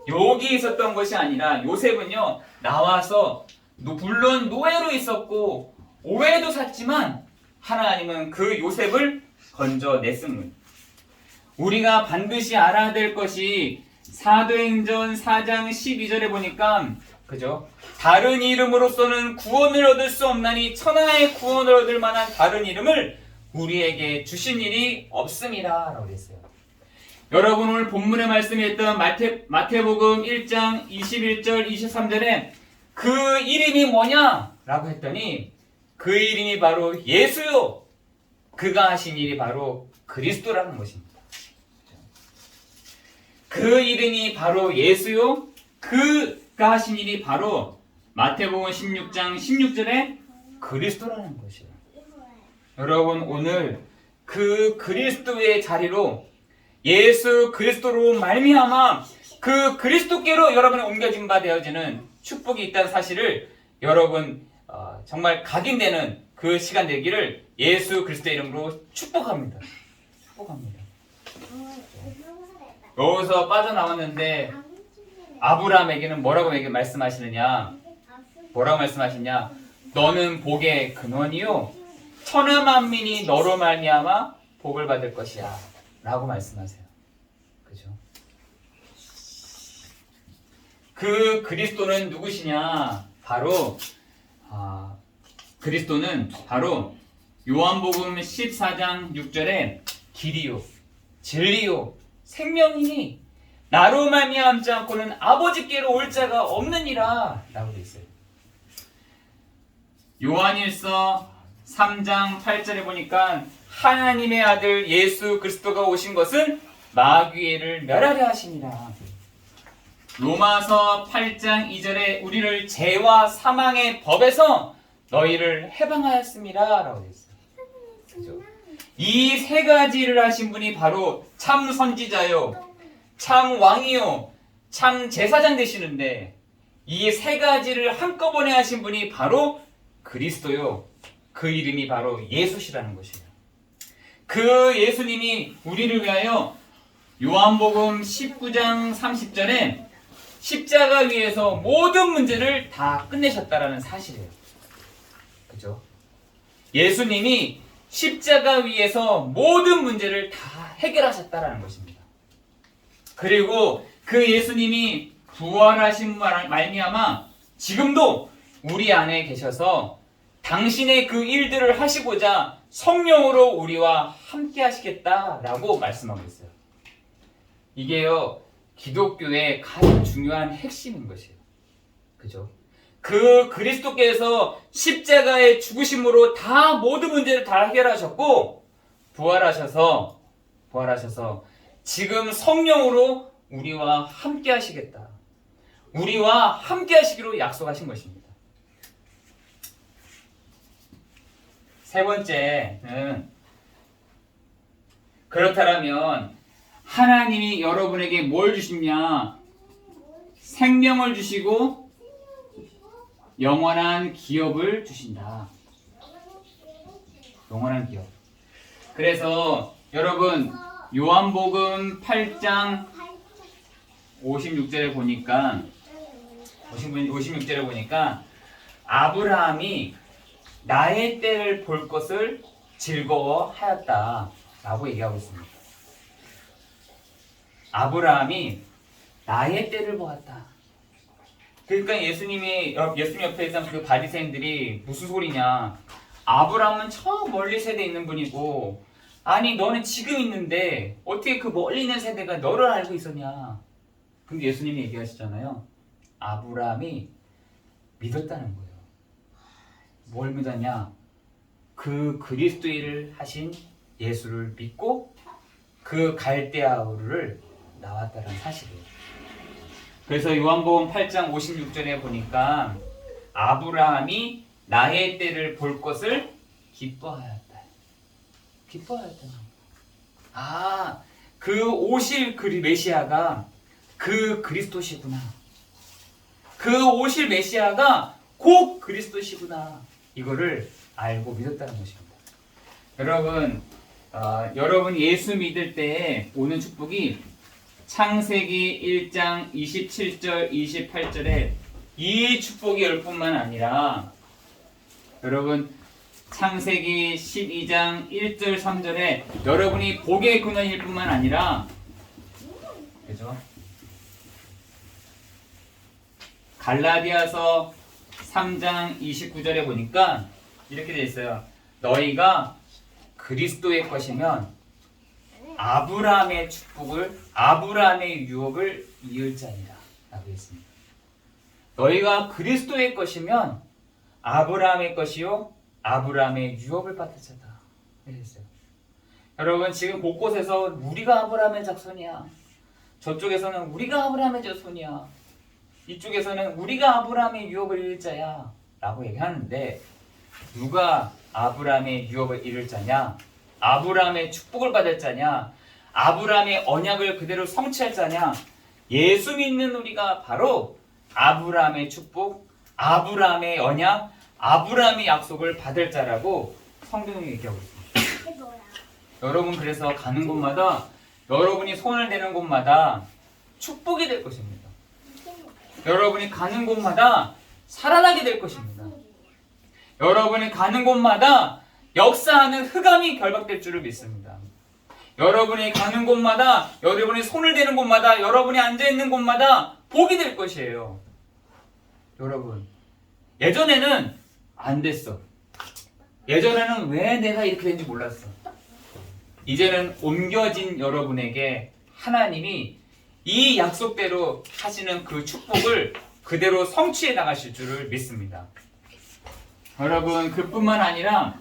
여기 있었던 것이 아니라 요셉은요 나와서 물론 노예로 있었고 오해도 샀지만 하나님은 그 요셉을 건져냈습니다. 우리가 반드시 알아야 될 것이 사도행전 4장 12절에 보니까 그죠? 다른 이름으로서는 구원을 얻을 수 없나니 천하의 구원을 얻을 만한 다른 이름을 우리에게 주신 일이 없습니다 라고 했어요. 여러분 오늘 본문의 말씀이 있던 마태복음 1장 21절 23절에 그 이름이 뭐냐? 라고 했더니 그 이름이 바로 예수요. 그가 하신 일이 바로 그리스도라는 것입니다. 그 이름이 바로 예수요. 그가 하신 일이 바로 마태복음 16장 16절에 그리스도라는 것이에요. 여러분 오늘 그 그리스도의 자리로 예수 그리스도로 말미암아 그 그리스도께로 여러분이 옮겨진 바 되어지는 축복이 있다는 사실을 여러분 정말 각인되는 그 시간 되기를 예수 그리스도의 이름으로 축복합니다. 축복합니다. 여기서 빠져나왔는데 아브라함에게는 뭐라고 말씀하시느냐? 뭐라고 말씀하시냐? 너는 복의 근원이요 천하 만민이 너로 말미암아 복을 받을 것이야 라고 말씀하세요. 그죠? 그 그리스도는 누구시냐? 바로 그리스도는 바로 요한복음 14장 6절에 길이요 진리요 생명이니 나로 말미암지 않고는 아버지께로 올 자가 없느니라 라고 되어 있어요. 요한일서 3장 8절에 보니까 하나님의 아들 예수 그리스도가 오신 것은 마귀를 멸하려 하시니라. 로마서 8장 2절에 우리를 죄와 사망의 법에서 너희를 해방하였습니다 라고 되어 있어요. 그죠? 이 세 가지를 하신 분이 바로 참 선지자요 참 왕이요 참 제사장 되시는데 이 세 가지를 한꺼번에 하신 분이 바로 그리스도요. 그 이름이 바로 예수시라는 것이에요. 그 예수님이 우리를 위하여 요한복음 19장 30절에 십자가 위에서 모든 문제를 다 끝내셨다라는 사실이에요. 그죠? 예수님이 십자가 위에서 모든 문제를 다 해결하셨다라는 것입니다. 그리고 그 예수님이 부활하신 말미암아 지금도 우리 안에 계셔서 당신의 그 일들을 하시고자 성령으로 우리와 함께 하시겠다라고 말씀하고 있어요. 이게요 기독교의 가장 중요한 핵심인 것이에요. 그죠? 그 그리스도께서 십자가의 죽으심으로 다 모든 문제를 다 해결하셨고 부활하셔서 지금 성령으로 우리와 함께 하시겠다. 우리와 함께 하시기로 약속하신 것입니다. 세 번째는 그렇다면 하나님이 여러분에게 뭘 주시냐? 생명을 주시고 영원한 기업을 주신다. 영원한 기업. 그래서 여러분 요한복음 8장 56절에 보니까 56절에 보니까 아브라함이 나의 때를 볼 것을 즐거워하였다 라고 얘기하고 있습니다. 아브라함이 나의 때를 보았다. 그러니까 예수님 옆에 있던 그 바리새인들이 무슨 소리냐, 아브라함은 저 멀리 세대에 있는 분이고, 아니 너는 지금 있는데 어떻게 그 멀리 있는 세대가 너를 알고 있었냐. 근데 예수님이 얘기하시잖아요. 아브라함이 믿었다는 거예요. 뭘 믿었냐? 그 그리스도를 하신 예수를 믿고 그 갈대아우르를 나왔다는 사실이에요. 그래서 요한복음 8장 56절에 보니까 아브라함이 나의 때를 볼 것을 기뻐하였다. 기뻐하였다. 아, 그 오실 메시아가 그 그리스도시구나. 그 오실 메시아가 곧 그리스도시구나. 이거를 알고 믿었다는 것입니다. 여러분, 여러분 예수 믿을 때 오는 축복이 창세기 1장 27절 28절에 이 축복이 올 뿐만 아니라, 여러분 창세기 12장 1절 3절에 여러분이 복의 근원일 뿐만 아니라, 그죠? 갈라디아서 3장 29절에 보니까 이렇게 되어 있어요. 너희가 그리스도의 것이면 아브라함의 축복을, 아브라함의 유업을 이을 자니라 라고 했습니다. 너희가 그리스도의 것이면 아브라함의 것이요 아브라함의 유업을 받을 자다 이랬어요. 여러분 지금 곳곳에서 우리가 아브라함의 자손이야, 저쪽에서는 우리가 아브라함의 자손이야, 이쪽에서는 우리가 아브라함의 유업을 이을 자야 라고 얘기하는데, 누가 아브라함의 유업을 이룰 자냐? 아브라함의 축복을 받을 자냐? 아브라함의 언약을 그대로 성취할 자냐? 예수 믿는 우리가 바로 아브라함의 축복, 아브라함의 언약, 아브라함의 약속을 받을 자라고 성경이 얘기하고 있습니다. 여러분 그래서 가는 곳마다, 여러분이 손을 대는 곳마다 축복이 될 것입니다. 여러분이 가는 곳마다 살아나게 될 것입니다. 여러분이 가는 곳마다 역사하는 흑암이 결박될 줄을 믿습니다. 여러분이 가는 곳마다, 여러분이 손을 대는 곳마다, 여러분이 앉아있는 곳마다 복이 될 것이에요. 여러분 예전에는 안 됐어. 예전에는 왜 내가 이렇게 된지 몰랐어. 이제는 옮겨진 여러분에게 하나님이 이 약속대로 하시는 그 축복을 그대로 성취해 나가실 줄을 믿습니다. 여러분 그뿐만 아니라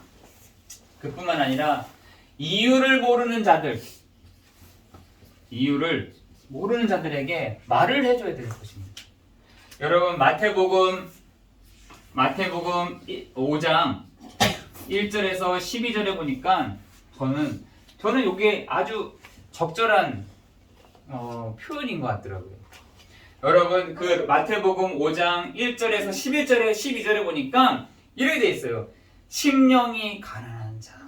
이유를 모르는 자들에게 말을 해줘야 될 것입니다. 여러분 마태복음 5장 1절에서 12절에 보니까 저는 이게 아주 적절한 표현인 것 같더라고요. 여러분 그 마태복음 5장 1절에서 11절에 12절에 보니까 이렇게 돼 있어요. 심령이 가난한 자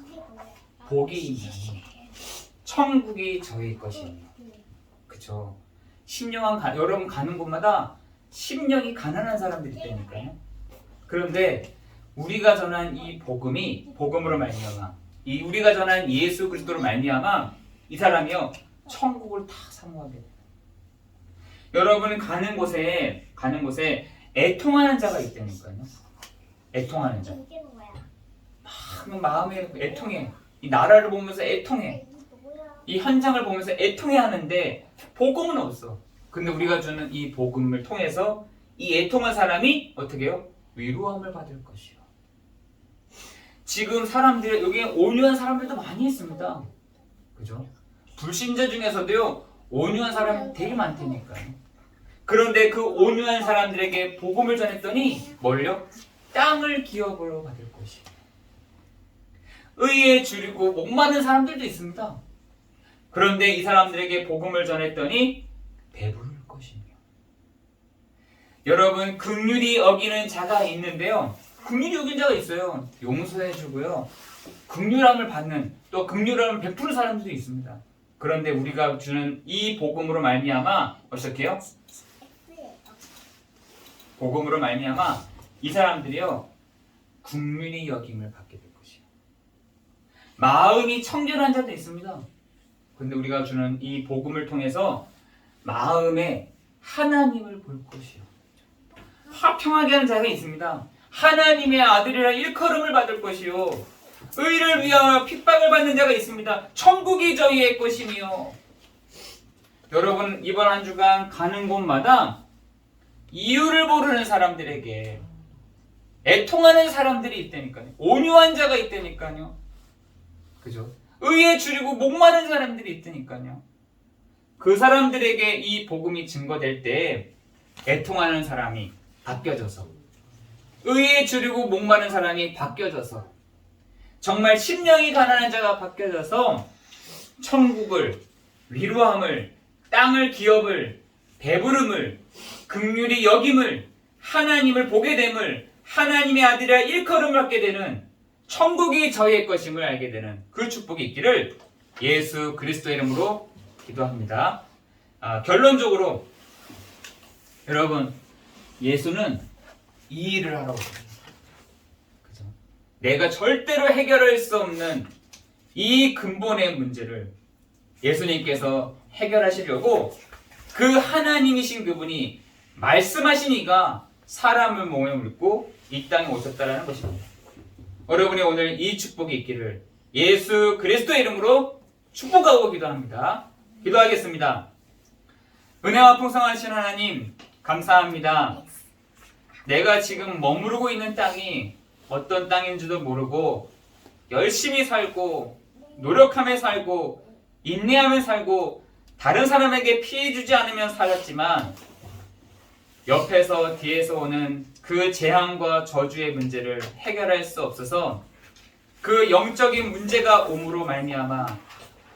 복이 있나니 천국이 저희 것이니. 그쵸? 여러분 가는 곳마다 심령이 가난한 사람들이 있다니까요. 그런데 우리가 전한 이 복음으로 말미암아, 우리가 전한 예수 그리스도로 말미암아 이 사람이요 천국을 다 사모하게 돼요. 여러분 가는 곳에 애통하는 자가 있다니까요. 애통하는 자. 마음에 애통해. 이 나라를 보면서 애통해. 이 현장을 보면서 애통해 하는데 복음은 없어. 근데 우리가 주는 이 복음을 통해서 이 애통한 사람이 어떻게 해요? 위로함을 받을 것이요. 지금 사람들, 여기에 온유한 사람들도 많이 있습니다. 그죠? 불신자 중에서도요 온유한 사람이 되게 많다니까요. 그런데 그 온유한 사람들에게 복음을 전했더니 뭘요? 땅을 기업으로 받을 것이요. 의에 줄이고 목마른 사람들도 있습니다. 그런데 이 사람들에게 복음을 전했더니 배부를 것이며. 여러분, 긍휼히 여기는 자가 있는데요. 긍휼히 여기는 자가 있어요. 용서해주고요. 긍휼함을 받는, 또 긍휼함을 베푸는 사람들도 있습니다. 그런데 우리가 주는 이 복음으로 말미암아 어떻게 해요? 복음으로 말미암아 이 사람들이요, 긍휼히 여김을 받게 될 것이에요. 마음이 청결한 자도 있습니다. 근데 우리가 주는 이 복음을 통해서 마음에 하나님을 볼 것이요, 화평하게 하는 자가 있습니다. 하나님의 아들이라 일컬음을 받을 것이요, 의를 위하여 핍박을 받는 자가 있습니다. 천국이 저희의 것이며. 여러분, 이번 한 주간 가는 곳마다 이유를 모르는 사람들에게 애통하는 사람들이 있다니까요. 온유한 자가 있다니까요. 그죠? 의에 줄이고 목마른 사람들이 있다니까요. 그 사람들에게 이 복음이 증거될 때 애통하는 사람이 바뀌어져서, 의에 줄이고 목마른 사람이 바뀌어져서, 정말 심령이 가난한 자가 바뀌어져서 천국을, 위로함을, 땅을, 기업을, 배부름을, 긍휼히 여김을, 하나님을 보게 됨을, 하나님의 아들이라 일컬음을 받게 되는, 천국이 저희의 것임을 알게 되는 그 축복이 있기를 예수 그리스도의 이름으로 기도합니다. 결론적으로 여러분, 예수는 이 일을 하러 오셨어요. 그죠? 내가 절대로 해결할 수 없는 이 근본의 문제를 예수님께서 해결하시려고 그 하나님이신 그분이 말씀하시니까 사람을 몸에 물고 이 땅에 오셨다라는 것입니다. 여러분이 오늘 이 축복이 있기를 예수 그리스도의 이름으로 축복하고 기도합니다. 기도하겠습니다. 은혜와 풍성하신 하나님, 감사합니다. 내가 지금 머무르고 있는 땅이 어떤 땅인지도 모르고 열심히 살고 노력하며 살고 인내하며 살고 다른 사람에게 피해 주지 않으면 살았지만, 옆에서 뒤에서 오는 그 재앙과 저주의 문제를 해결할 수 없어서 그 영적인 문제가 옴으로 말미암아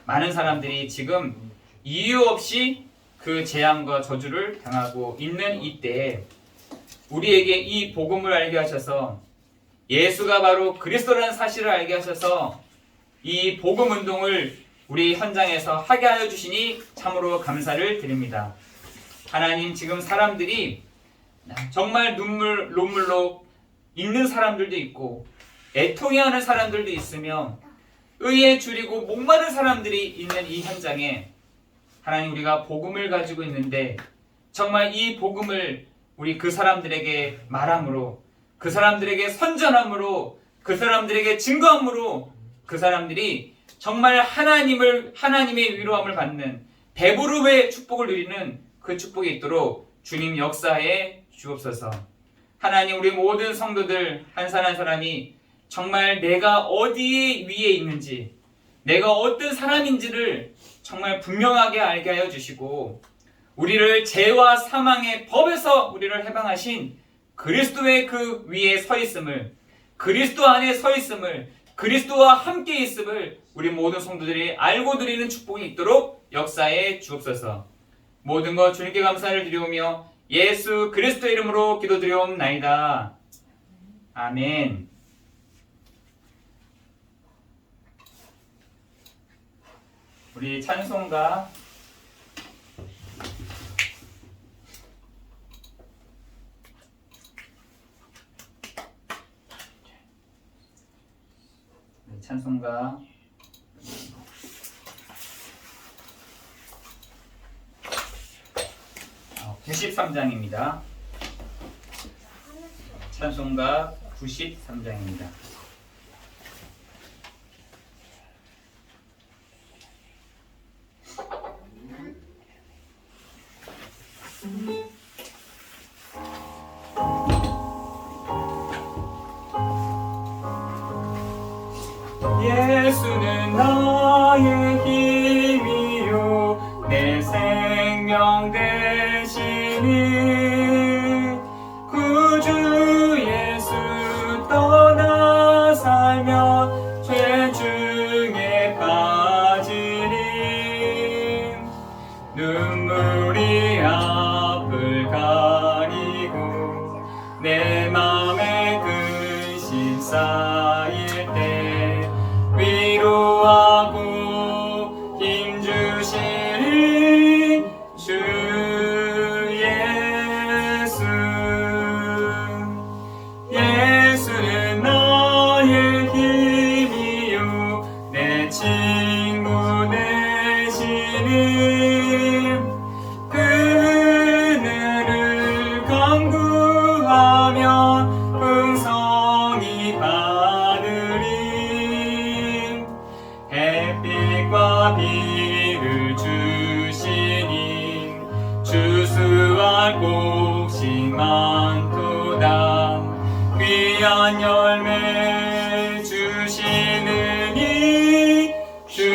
많은 사람들이 지금 이유 없이 그 재앙과 저주를 당하고 있는 이때에 우리에게 이 복음을 알게 하셔서, 예수가 바로 그리스도라는 사실을 알게 하셔서 이 복음 운동을 우리 현장에서 하게 하여 주시니 참으로 감사를 드립니다. 하나님, 지금 사람들이 정말 눈물로 있는 사람들도 있고 애통해하는 사람들도 있으며 의에 줄이고 목마른 사람들이 있는 이 현장에 하나님, 우리가 복음을 가지고 있는데 정말 이 복음을 우리 그 사람들에게 말함으로, 그 사람들에게 선전함으로, 그 사람들에게 증거함으로 그 사람들이 정말 하나님의 위로함을 받는 배부름의 축복을 누리는 그 축복이 있도록 주님 역사에 주옵소서. 하나님, 우리 모든 성도들 한 사람 한 사람이 정말 내가 어디에 위에 있는지, 내가 어떤 사람인지를 정말 분명하게 알게 하여 주시고, 우리를 죄와 사망의 법에서 우리를 해방하신 그리스도의 그 위에 서 있음을, 그리스도 안에 서 있음을, 그리스도와 함께 있음을 우리 모든 성도들이 알고 드리는 축복이 있도록 역사에 주옵소서. 모든 것 주님께 감사를 드리오며 예수 그리스도의 이름으로 기도드리옵나이다. 아멘. 우리 찬송가 찬송가 93장입니다. 찬송가 93장입니다. 예수는 나의 힘이요 내 생명 되시니 구주 예수 떠나 살면 죄 중에 빠지리 눈물이 앞을 가리고 자비를 주시니 주수할 곡식 많도다. 귀한 열매 주시느니 주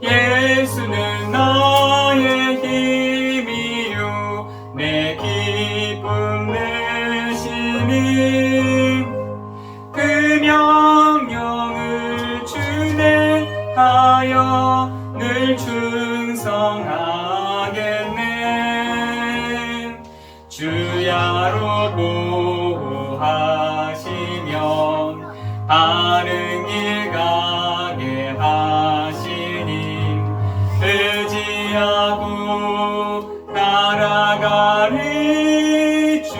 예수는 나의 힘이요 내 기쁨 되시니 그 명령을 준행하여 늘 충성하겠네. 주야로 보호하시며 바른 길 가게 하시니 의지하고 따라가리 주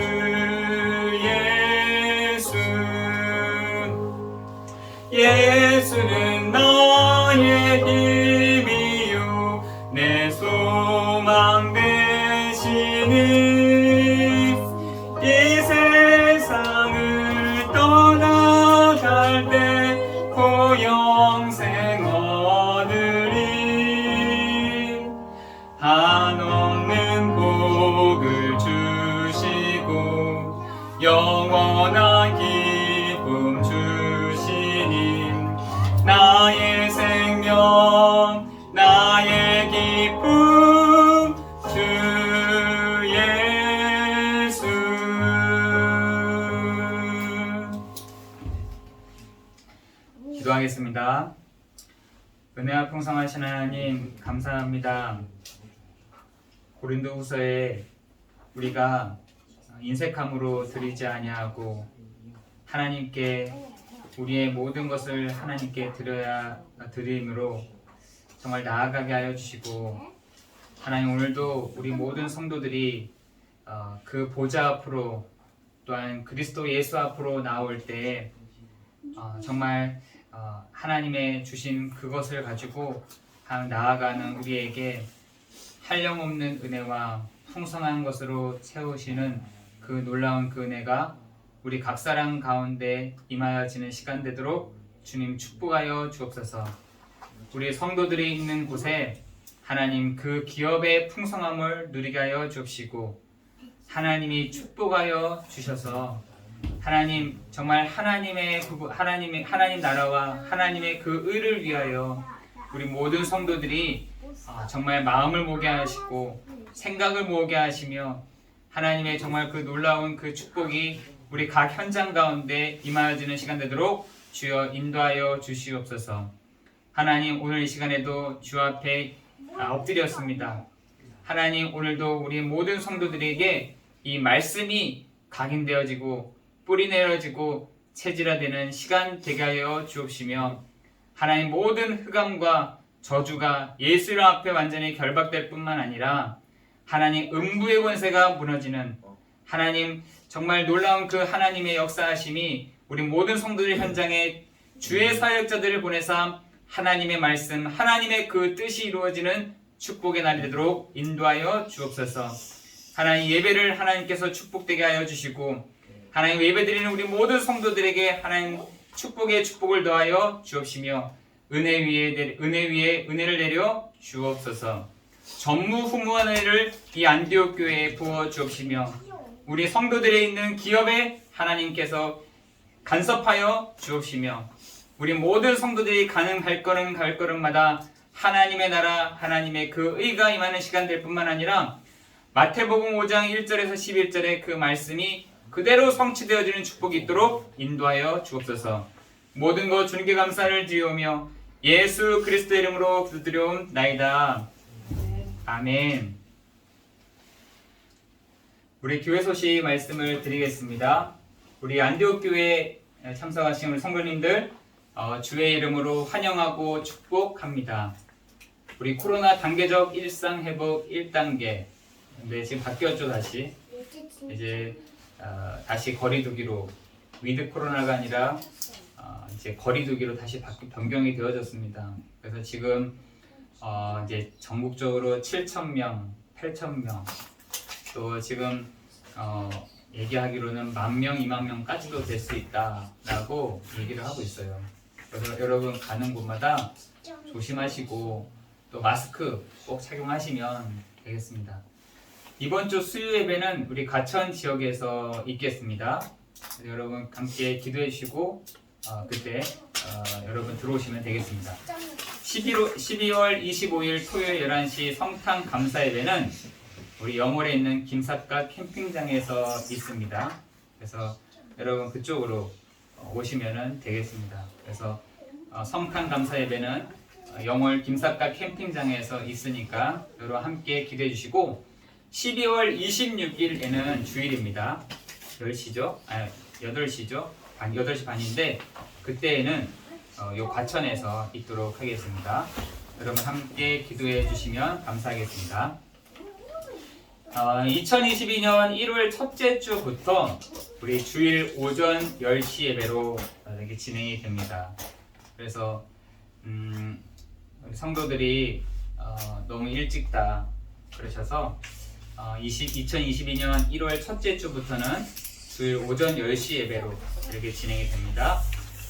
예수는 나의 힘이요 내 소망 되시니 이 세상을 떠나갈 때 고영생 얻으리. 한없는 복을 주시고 영원한 기쁨 주시니 나의 생명 나의 기쁨 주 예수. 기도하겠습니다. 은혜와 풍성하신 하나님 감사합니다. 고린도후서에 우리가 인색함으로 드리지 아니하고 하나님께 우리의 모든 것을 하나님께 드림으로 정말 나아가게 하여 주시고, 하나님 오늘도 우리 모든 성도들이 그 보좌 앞으로 또한 그리스도 예수 앞으로 나올 때 정말 하나님의 주신 그것을 가지고 나아가는 우리에게 한량없는 은혜와 풍성한 것으로 채우시는 그 놀라운 그 은혜가 우리 각 사람 가운데 임하여지는 시간 되도록 주님 축복하여 주옵소서. 우리 성도들이 있는 곳에 하나님 그 기업의 풍성함을 누리게 하여 주옵시고, 하나님이 축복하여 주셔서 하나님 정말 하나님 나라와 하나님의 그 의를 위하여 우리 모든 성도들이 정말 마음을 모게 하시고 생각을 모게 하시며 하나님의 정말 그 놀라운 그 축복이 우리 각 현장 가운데 임하여지는 시간 되도록 주여 인도하여 주시옵소서. 하나님 오늘 이 시간에도 주 앞에 엎드렸습니다. 하나님 오늘도 우리 모든 성도들에게 이 말씀이 각인되어지고 뿌리 내려지고 체질화되는 시간 되게 하여 주옵시며, 하나님 모든 흑암과 저주가 예수 앞에 완전히 결박될 뿐만 아니라 하나님 음부의 권세가 무너지는 하나님 정말 놀라운 그 하나님의 역사하심이 우리 모든 성도들 현장에 주의 사역자들을 보내사 하나님의 말씀, 하나님의 그 뜻이 이루어지는 축복의 날이 되도록 인도하여 주옵소서. 하나님 예배를 하나님께서 축복되게 하여 주시고, 하나님 예배드리는 우리 모든 성도들에게 하나님 축복의 축복을 더하여 주옵시며 은혜 위에 은혜를 내려 주옵소서. 전무후무한 은혜를 이 안디옥 교회에 부어 주옵시며 우리 성도들에 있는 기업에 하나님께서 간섭하여 주옵시며 우리 모든 성도들이 가는 발걸음마다 하나님의 나라, 하나님의 그 의가 임하는 시간 될 뿐만 아니라 마태복음 5장 1절에서 11절의 그 말씀이 그대로 성취되어지는 축복이 있도록 인도하여 주옵소서. 모든 것 주님께 감사를 드리오며 예수 그리스도의 이름으로 기도드려옵나이다. 아멘. 우리 교회 소식 말씀을 드리겠습니다. 우리 안디옥 교회 참석하신 우리 성도님들 주의 이름으로 환영하고 축복합니다. 우리 코로나 단계적 일상 회복 1단계. 근데 지금 바뀌었죠, 다시. 이제 다시 거리두기로, 위드 코로나가 아니라 이제 거리두기로 다시 변경이 되어졌습니다. 그래서 지금 이제 전국적으로 7,000명, 8,000명, 또 지금 얘기하기로는 10,000명, 20,000명까지도 될 수 있다라고 얘기를 하고 있어요. 그래서 여러분 가는 곳마다 조심하시고 또 마스크 꼭 착용하시면 되겠습니다. 이번 주 수요 예배는 우리 가천 지역에서 있겠습니다. 여러분 함께 기도해 주시고 그때 여러분 들어오시면 되겠습니다. 12월 25일 토요일 11시 성탄 감사 예배는 우리 영월에 있는 김삿갓 캠핑장에서 있습니다. 그래서 여러분 그쪽으로 오시면 되겠습니다. 그래서 성탄 감사 예배는 영월 김삿갓 캠핑장에서 있으니까 여러분 함께 기도해 주시고 12월 26일에는 주일입니다. 10시죠? 8시죠? 8시 반인데 그때에는 요 과천에서 있도록 하겠습니다. 여러분 함께 기도해 주시면 감사하겠습니다. 2022년 1월 첫째 주부터 우리 주일 오전 10시 예배로 이렇게 진행이 됩니다. 그래서 우리 성도들이 너무 일찍 다 그러셔서 2022년 1월 첫째 주부터는 주일 오전 10시 예배로 이렇게 진행이 됩니다.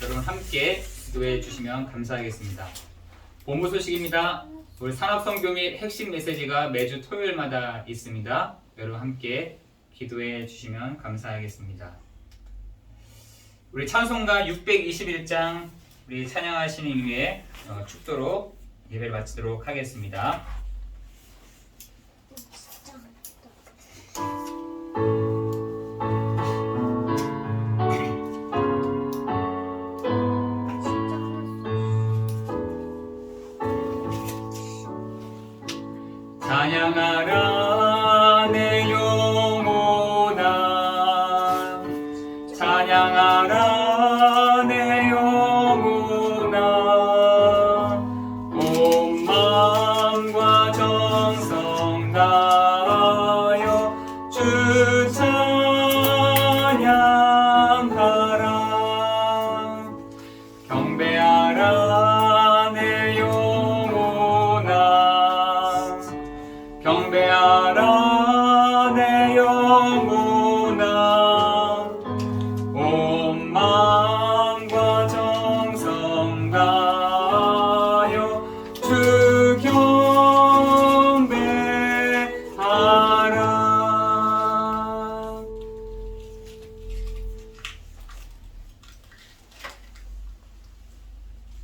여러분 함께 기도해 주시면 감사하겠습니다. 본부 소식입니다. 우리 산업선교 및 핵심 메시지가 매주 토요일마다 있습니다. 여러분 함께 기도해 주시면 감사하겠습니다. 우리 찬송가 621장 우리 찬양하시는 이후에 축도로 예배를 마치도록 하겠습니다. 찬양하라 내 영혼아 찬양하라 내 영혼아 온 마음과 정성 다하여 주 찬양하라 경배하라 내 영혼아 경배하라 내 영혼아 온 마음과 정성 다하여 주 경배하라.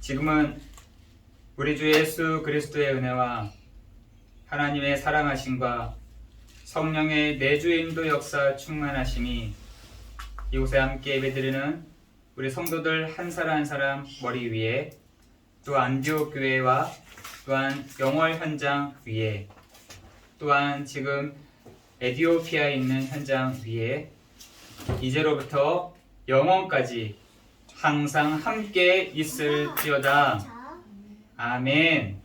지금은 우리 주 예수 그리스도의 은혜와 하나님의 사랑하심과 성령의 내주인도 역사 충만하심이 이곳에 함께 예배드리는 우리 성도들 한 사람 한 사람 머리 위에 또 안디옥 교회와 또한 영월 현장 위에 또한 지금 에티오피아에 있는 현장 위에 이제로부터 영원까지 항상 함께 있을지어다. 아멘.